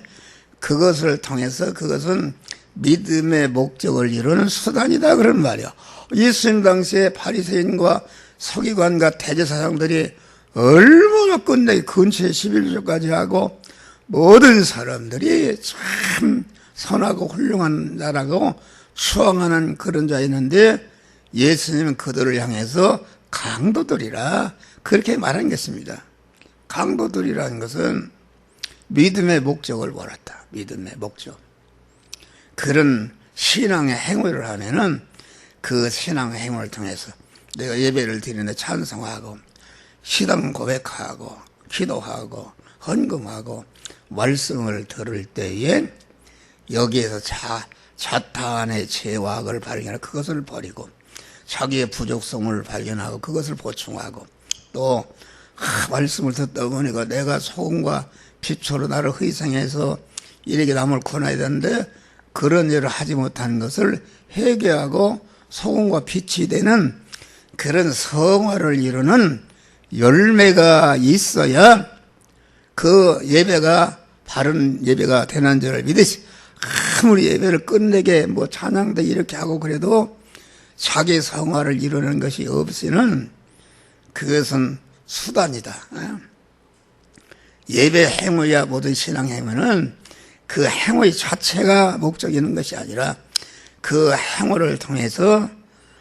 Speaker 1: 그것을 통해서 그것은 믿음의 목적을 이루는 수단이다 그런 말이야. 예수님 당시에 바리새인과 서기관과 대제사장들이 얼마나 끝내기 근처에 11조까지 하고 모든 사람들이 참 선하고 훌륭한 자라고 추앙하는 그런 자였는데 예수님은 그들을 향해서 강도들이라 그렇게 말한 것입니다. 강도들이라는 것은 믿음의 목적을 버렸다. 믿음의 목적. 그런 신앙의 행위를 하면은 그 신앙의 행위를 통해서 내가 예배를 드리는데 찬송하고 시당 고백하고 기도하고 헌금하고 말씀을 들을 때에 여기에서 자탄의 죄악을 발견하고 그것을 버리고 자기의 부족성을 발견하고 그것을 보충하고 또 말씀을 듣다 보니까 내가 소금과 빛으로 나를 희생해서 이렇게 남을 권해야 되는데 그런 일을 하지 못하는 것을 회개하고 소금과 빛이 되는 그런 성화를 이루는 열매가 있어야 그 예배가 바른 예배가 되는 줄을 믿으시. 아무리 예배를 끝내게 뭐 찬양도 이렇게 하고 그래도 자기 성화를 이루는 것이 없이는 그것은 수단이다. 예배 행위야 모든 신앙 행위는 그 행위 자체가 목적이 있는 것이 아니라 그 행위를 통해서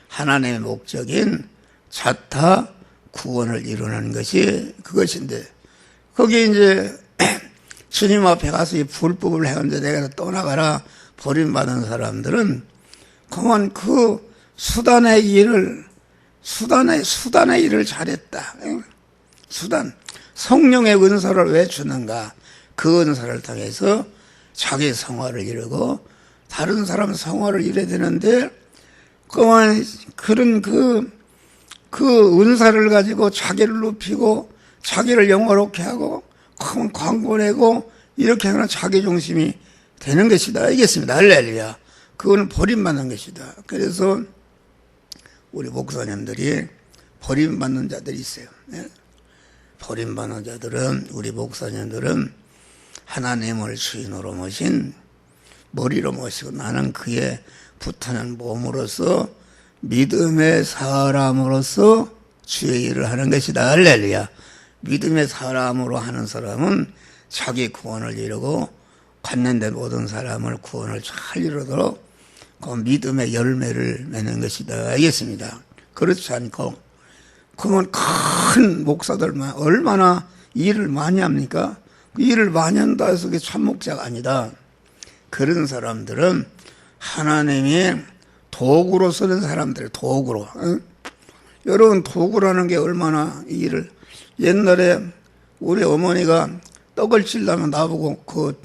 Speaker 1: 하나님의 목적인 자타 구원을 이루는 것이 그것인데, 거기 이제 주님 앞에 가서 이 불법을 행하는데 내가 떠나가라 버림받은 사람들은 그만 그 수단의 일을 잘했다. 수단. 성령의 은사를 왜 주는가? 그 은사를 통해서 자기 성화를 이루고 다른 사람 성화를 이뤄야 되는데 그만 그런 그 은사를 가지고 자기를 높이고 자기를 영화롭게 하고 큰 광고 내고 이렇게 하면 자기 중심이 되는 것이다. 알겠습니다. 할렐루야. 그거는 버림받는 것이다. 그래서 우리 목사님들이 버림받는 자들이 있어요. 버림받는 자들은, 우리 목사님들은 하나님을 주인으로 모신, 머리로 모시고 나는 그의 붙하는 몸으로서 믿음의 사람으로서 주의 일을 하는 것이다. 할렐루야. 믿음의 사람으로 하는 사람은 자기 구원을 이루고 관련된 모든 사람을 구원을 잘 이루도록 그 믿음의 열매를 맺는 것이다. 알겠습니다. 그렇지 않고 그러면 큰 목사들만 얼마나 일을 많이 합니까? 그 일을 많이 한다 해서 그게 참목자가 아니다. 그런 사람들은 하나님이 도구로 쓰는 사람들, 도구로. 여러분, 도구라는 게 얼마나 일을, 옛날에 우리 어머니가 떡을 찔려면 나보고 그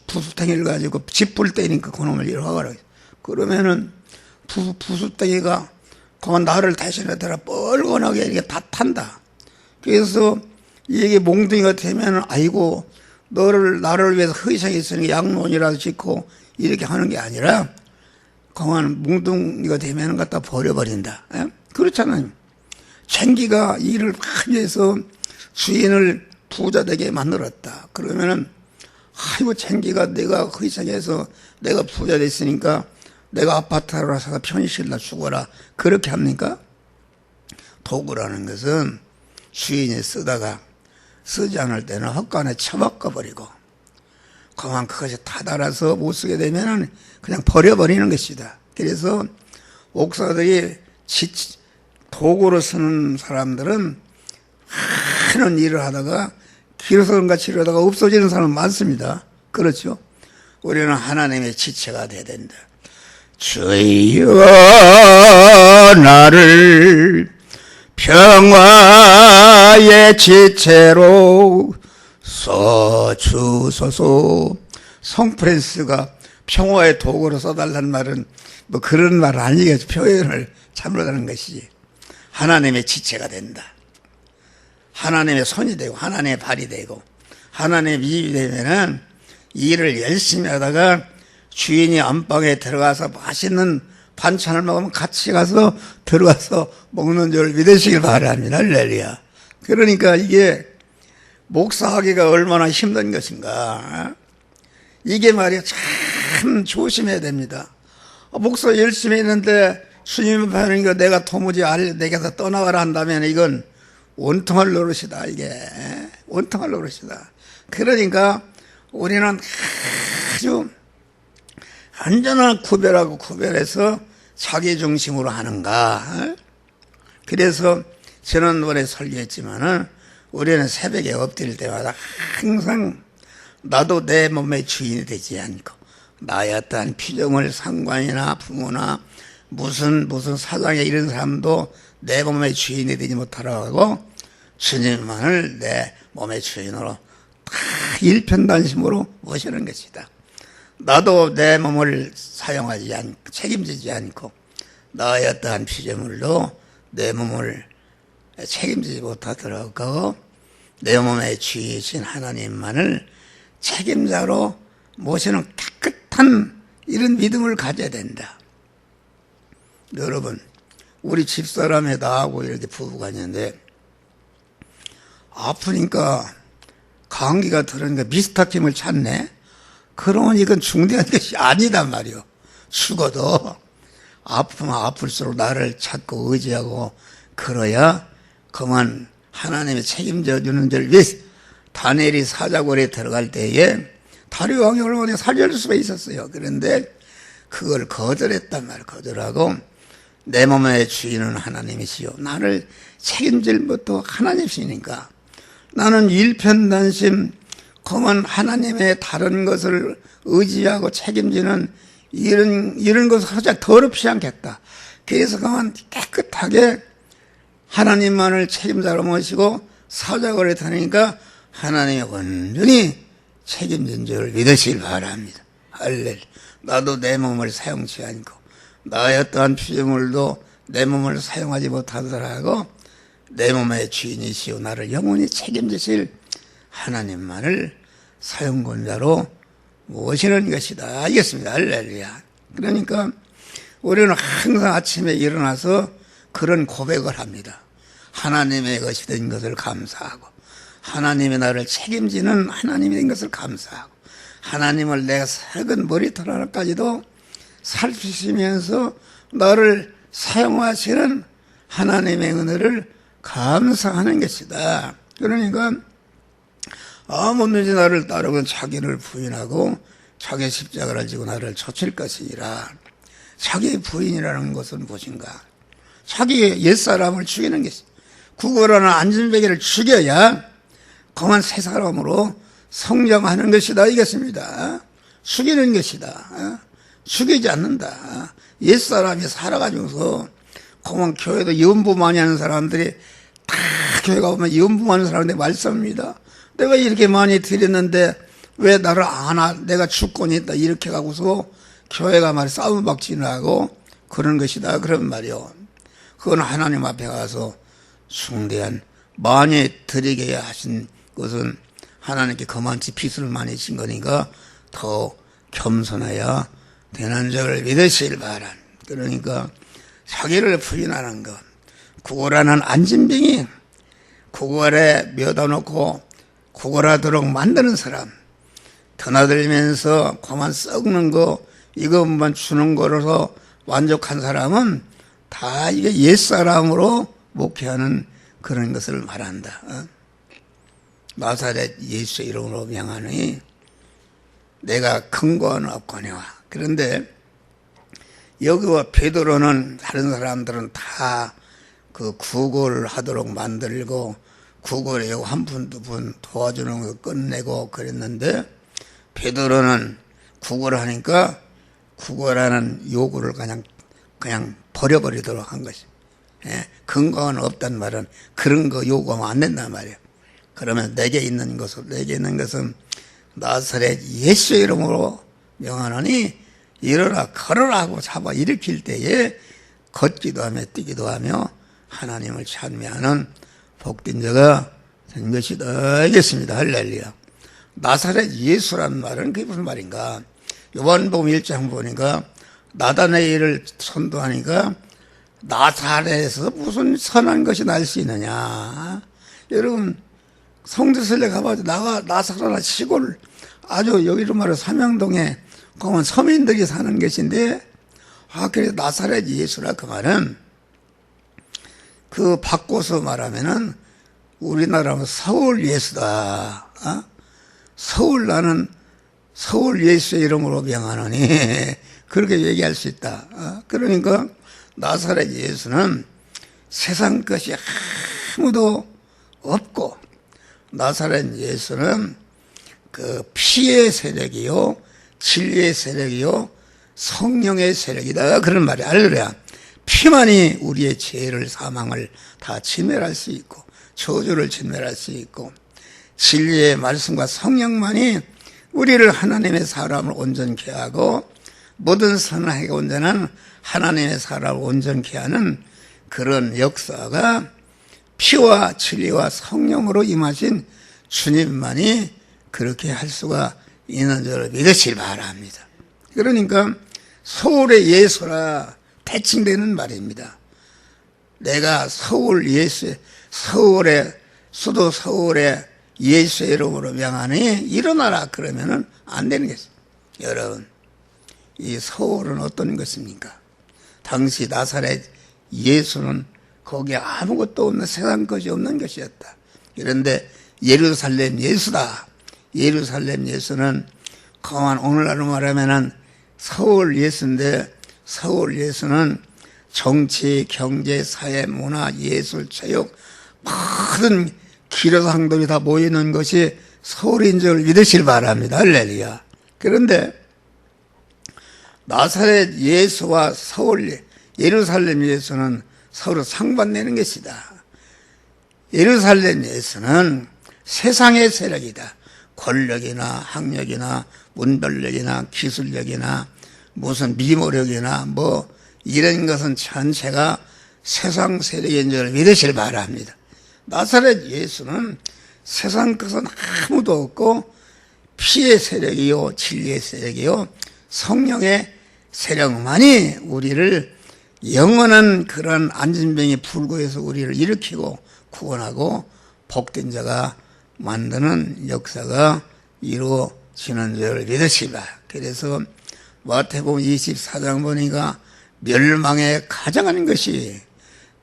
Speaker 1: 부수탱이를 가지고 짚불 때니까 그놈을 일하라. 그러면은 부수탱이가 그건 나를 대신에 대라 뻘건하게 이렇게 다 탄다. 그래서 이게 몽둥이가 되면은 아이고 나를 위해서 희생했으니 양론이라도 짓고 이렇게 하는 게 아니라 그만 몽둥이가 되면은 갖다 버려버린다. 그렇잖아요. 쟁기가 일을 많이 해서 주인을 부자 되게 만들었다. 그러면은 아이고 쟁기가 내가 희생해서 내가 부자 됐으니까 내가 아파트 하나 사서 편의실나 죽어라. 그렇게 합니까? 도구라는 것은 주인이 쓰다가 쓰지 않을 때는 헛간에 처박아 버리고 그만 그것이 타달아서 못 쓰게 되면 그냥 버려버리는 것이다. 그래서 목사들이 도구로 쓰는 사람들은 많은 일을 하다가 기로선과 치료하다가 없어지는 사람 많습니다. 그렇죠? 우리는 하나님의 지체가 돼야 된다. 주여 나를 평화의 지체로 써주소서. 성프랜스가 평화의 도구로 써달라는 말은 뭐 그런 말 아니겠죠. 표현을 잘못하는 것이지. 하나님의 지체가 된다. 하나님의 손이 되고 하나님의 발이 되고 하나님의 입이 되면은 일을 열심히 하다가 주인이 안방에 들어가서 맛있는 반찬을 먹으면 같이 가서 들어가서 먹는 줄 믿으시길 바랍니다. 할렐루야. 그러니까 이게 목사하기가 얼마나 힘든 것인가. 이게 말이야 참 조심해야 됩니다. 목사 열심히 했는데 주님 앞에 하는 거 내가 도무지 내게서 떠나가라 한다면 이건 원통할 노릇이다. 이게 원통할 노릇이다. 그러니까 우리는 아주 완전한 구별하고 구별해서 자기 중심으로 하는가. 그래서 지난번에 설교했지만은 우리는 새벽에 엎드릴 때마다 항상 나도 내 몸의 주인이 되지 않고 나의 어떠한 피조물 상관이나 부모나 무슨 사장에 이런 사람도 내 몸의 주인이 되지 못하라고 주님만을 내 몸의 주인으로 다 일편단심으로 모시는 것이다. 나도 내 몸을 사용하지 않고 책임지지 않고 나의 어떠한 피조물도 내 몸을 책임지지 못하더라고 내 몸의 주이신 하나님만을 책임자로 모시는 깨끗한 이런 믿음을 가져야 된다. 여러분, 우리 집사람에 나하고 이렇게 부부가 있는데 아프니까 감기가 들으니까 미스터킴을 찾네. 그러면 이건 중대한 것이 아니단 말이요. 죽어도 아프면 아플수록 나를 찾고 의지하고 그래야 그만 하나님이 책임져 주는 줄 위해서 다니엘이 사자굴에 들어갈 때에 다리 왕이 얼마나 살려줄 수가 있었어요. 그런데 그걸 거절했단 말이에요. 거절하고 내 몸의 주인은 하나님이시요 나를 책임질 것도 하나님이시니까 나는 일편단심 그만 하나님의 다른 것을 의지하고 책임지는 이런 것을 살짝 더럽지 않겠다. 그래서 그만 깨끗하게 하나님만을 책임자로 모시고 사자굴에 다니니까 하나님이 온전히 책임진 줄 믿으시길 바랍니다. 할렐루야. 나도 내 몸을 사용치 않고 나의 어떠한 피조물도 내 몸을 사용하지 못하더라고 내 몸의 주인이시오 나를 영원히 책임지실 하나님만을 사용권자로 모시는 것이다. 알겠습니다. 할렐루야. 그러니까 우리는 항상 아침에 일어나서 그런 고백을 합니다. 하나님의 것이 된 것을 감사하고 하나님이 나를 책임지는 하나님이 된 것을 감사하고 하나님을 내가 작은 머리털 하나까지도 살피시면서 나를 사용하시는 하나님의 은혜를 감사하는 것이다. 그러니까 아무든지 나를 따르면 자기를 부인하고 자기 십자가를 지고 나를 좇을 것이니라. 자기 부인이라는 것은 무엇인가? 자기 옛사람을 죽이는 것이다. 구걸하는 안전뱅이를 죽여야 그만 새 사람으로 성장하는 것이다. 알겠습니다. 죽이는 것이다. 죽이지 않는다. 옛사람이 살아가지고서 그만 교회도 연부 많이 하는 사람들이 다 교회 가보면 연부 많은 사람들이 말씀입니다. 내가 이렇게 많이 드렸는데 왜 나를 안 와? 내가 주권이 있다. 이렇게 가고서 교회가 말이 싸움박질을 하고 그런 것이다. 그런 말이요. 그건 하나님 앞에 가서 숭대한 많이 드리게 하신 것은 하나님께 그만치 빚을 많이 진 거니까 더 겸손해야 되는 줄을 믿으시길 바란. 그러니까 자기를 부인하는 것. 구걸하는 안진병이 구걸에 몇어놓고 구걸하도록 만드는 사람. 드나들면서 그만 썩는 거 이것만 주는 거로서 만족한 사람은 다 이게 옛사람으로 목회하는 그런 것을 말한다. 나사렛 예수의 이름으로 명하니 내가 근거는 없거니와. 그런데 여기와 베드로는 다른 사람들은 다 그 구걸을 하도록 만들고 구걸에 한 푼 두 푼 도와주는 거 끝내고 그랬는데 베드로는 구걸을 하니까 구걸하는 요구를 그냥 버려버리도록 한 것이. 근거는 없단 말은 그런 거 요구하면 안 된단 말이에요. 그러면 내게 있는 것은 나사렛 예수의 이름으로 명하노니 일어나 걸어라 하고 잡아 일으킬 때에 걷기도 하며 뛰기도 하며 하나님을 찬미하는 복된 자가 된 것이다. 알겠습니다. 할렐루야. 나사렛 예수라는 말은 그게 무슨 말인가? 요한복음 1장 보니까 나다나엘을 선도하니까 나사렛에서 무슨 선한 것이 날 수 있느냐? 여러분 성지순례 가봐도 나사렛 시골 아주 여기로 말해 삼양동에 거기 서민들이 사는 것인데 그래서 나사렛 예수라 그 말은 그 바꿔서 말하면은 우리나라는 서울 예수다. 나는 서울 예수의 이름으로 명하노니 그렇게 얘기할 수 있다. 그러니까 나사렛 예수는 세상 것이 아무도 없고 나사렛 예수는 그 피의 세력이요 진리의 세력이요 성령의 세력이다. 그런 말이 할렐루야. 피만이 우리의 죄를 사망을 다 진멸할 수 있고 저주를 진멸할 수 있고 진리의 말씀과 성령만이 우리를 하나님의 사람을 온전케 하고 모든 선하게 온전한 하나님의 사람을 온전케 하는 그런 역사가 피와 진리와 성령으로 임하신 주님만이 그렇게 할 수가 있는 줄 믿으시기 바랍니다. 그러니까 서울의 예수라 대칭되는 말입니다. 내가 서울의 수도 서울의 예수의 이름으로 명하니 일어나라 그러면은 안 되는 것입니다. 여러분, 이 서울은 어떤 것입니까? 당시 나사렛 예수는 거기에 아무것도 없는 세상 것이 없는 것이었다. 그런데 예루살렘 예수다. 예루살렘 예수는 그만 오늘날로 말하면은 서울 예수인데, 서울 예수는 정치, 경제, 사회, 문화, 예술, 체육 모든 기여상들이 다 모이는 것이 서울인 줄 믿으시길 바랍니다. 할렐루야. 그런데 나사렛 예수와 서울 예루살렘 예수는 서로 상반되는 것이다. 예루살렘 예수는 세상의 세력이다. 권력이나 학력이나 문별력이나 기술력이나 무슨 미모력이나 뭐 이런 것은 전체가 세상 세력인 줄 믿으시길 바랍니다. 나사렛 예수는 세상 것은 아무도 없고 피의 세력이요 진리의 세력이요 성령의 세력만이 우리를 영원한 그런 안진병이 불구해서 우리를 일으키고 구원하고 복된 자가 만드는 역사가 이루어지는 줄 믿으시라. 그래서 마태복음 24장 보니까 멸망에 가장한 것이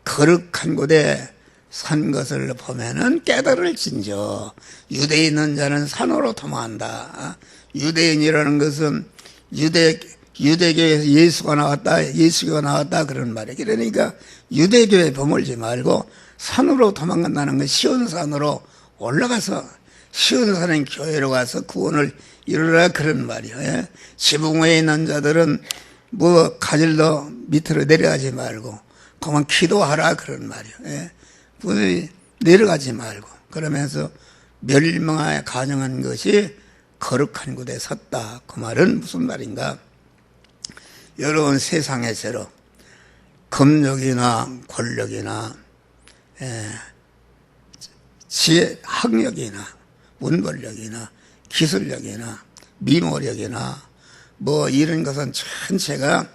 Speaker 1: 거룩한 곳에 산 것을 보면은 깨달을진저 유대에 있는 자는 산으로 도망한다. 유대인이라는 것은 유대교에서 예수가 나왔다 그런 말이에요. 그러니까 유대교에 버물지 말고 산으로 도망간다는 건 시온산으로 올라가서 시온산인 교회로 가서 구원을 이루라 그런 말이에요. 지붕 위에 있는 자들은 뭐 가질러 밑으로 내려가지 말고 그만 기도하라 그런 말이에요. 내려가지 말고 그러면서 멸망에 가정한 것이 거룩한 곳에 섰다. 그 말은 무슨 말인가? 여러분 세상에서 금력이나 권력이나 지혜, 학력이나 문벌력이나 기술력이나 미모력이나 뭐 이런 것은 전체가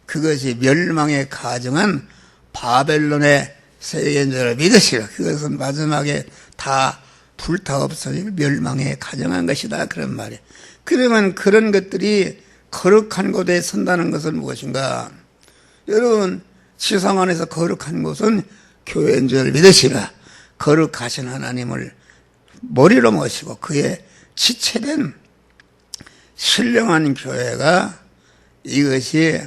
Speaker 1: 그것이 멸망에 가정한 바벨론의 세계인 줄 믿으시라. 그것은 마지막에 다 불타 없어지고 멸망에 가정한 것이다 그런 말이에요. 그러면 그런 것들이 거룩한 곳에 선다는 것은 무엇인가? 여러분 지상 안에서 거룩한 곳은 교회인 줄 믿으시라. 거룩하신 하나님을 머리로 모시고 그의 지체된 신령한 교회가 이것이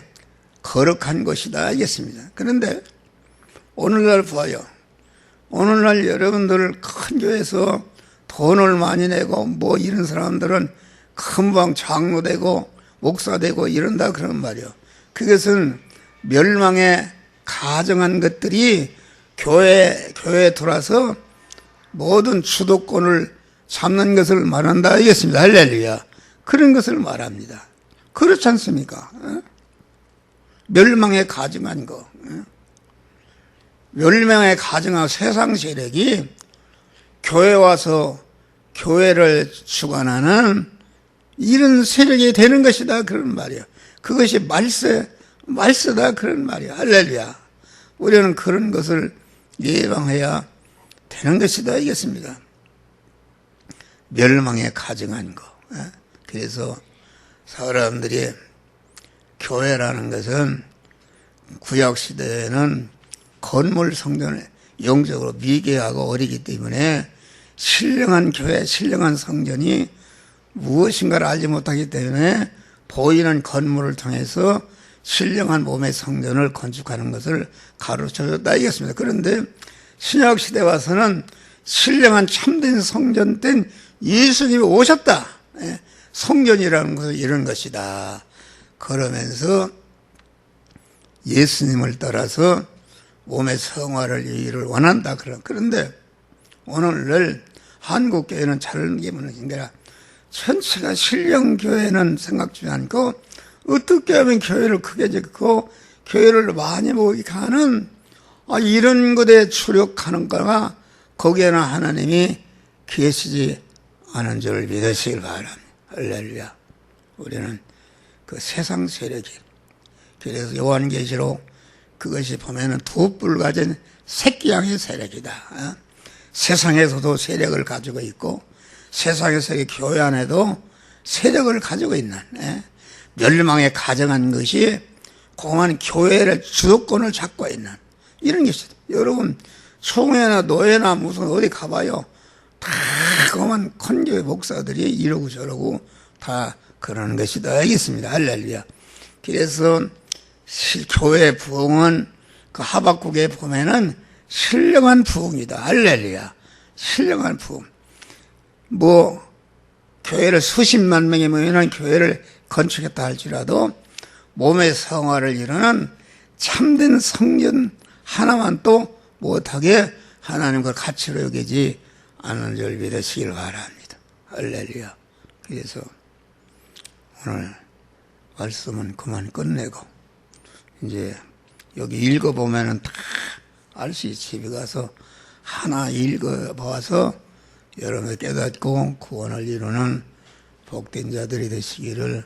Speaker 1: 거룩한 것이다 알겠습니다. 그런데 오늘날 봐요. 오늘날 여러분들 큰 교회에서 돈을 많이 내고 뭐 이런 사람들은 금방 장로 되고 목사 되고 이런다 그런 말이요. 그것은 멸망에 가정한 것들이 교회에 들어와서 모든 주도권을 잡는 것을 말한다 알겠습니다. 할렐루야. 그런 것을 말합니다. 그렇지 않습니까? 멸망에 가정한 거. 멸망에 가정한 세상 세력이 교회 와서 교회를 주관하는 이런 세력이 되는 것이다 그런 말이야. 그것이 말세다 그런 말이야. 할렐루야. 우리는 그런 것을 예방해야 되는 것이다 알겠습니다. 멸망에 가정한 거. 그래서 사람들이 교회라는 것은 구약시대에는 건물 성전을 영적으로 미개하고 어리기 때문에 신령한 교회, 신령한 성전이 무엇인가를 알지 못하기 때문에 보이는 건물을 통해서 신령한 몸의 성전을 건축하는 것을 가르쳐줬다 알겠습니다. 그런데 신약시대 와서는 신령한 참된 성전 된 예수님이 오셨다. 성전이라는 것은 이런 것이다. 그러면서 예수님을 따라서 몸의 성화를 이루기를 원한다. 그런데 오늘날 한국교회는 다른 게 무슨 게 아니라 전체가 신령교회는 생각지 않고 어떻게 하면 교회를 크게 짓고 교회를 많이 모이게 하는 이런 것에 추력하는 거가 거기에는 하나님이 계시지 않은 줄 믿으시길 바랍니다. 할렐루야. 우리는 그 세상 세력이, 그래서 요한계시록 그것이 보면은 두 뿔 가진 새끼양의 세력이다. 세상에서도 세력을 가지고 있고 세상에서의 교회 안에도 세력을 가지고 있는, 멸망에 가정한 것이 공한 교회를 주도권을 잡고 있는 이런 것이다. 여러분 총회나 노회나 무슨 어디 가봐요. 다 그만 컨교회 목사들이 이러고 저러고 다 그러는 것이다. 알겠습니다. 할렐루야. 그래서 교회 부흥은 그 하박국에 보면은 신령한 부흥이다. 할렐루야. 신령한 부흥. 뭐 교회를 수십만 명이 모이는 교회를 건축했다 할지라도 몸의 성화를 이루는 참된 성전 하나만 또 못하게 하나님 그 가치로 여기지 않는 줄 믿으시길 바랍니다. 할렐루야. 그래서 오늘 말씀은 그만 끝내고 이제 여기 읽어보면은 다 알 수 있지. 집에 가서 하나 읽어봐서 여러분이 깨닫고 구원을 이루는 복된 자들이 되시기를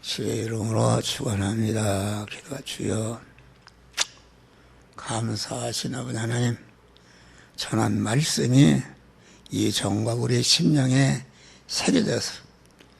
Speaker 1: 주의 이름으로 축원합니다. 기도하 주여. 감사하신 아버지 하나님, 전한 말씀이 이 정과 우리의 심령에 새겨져서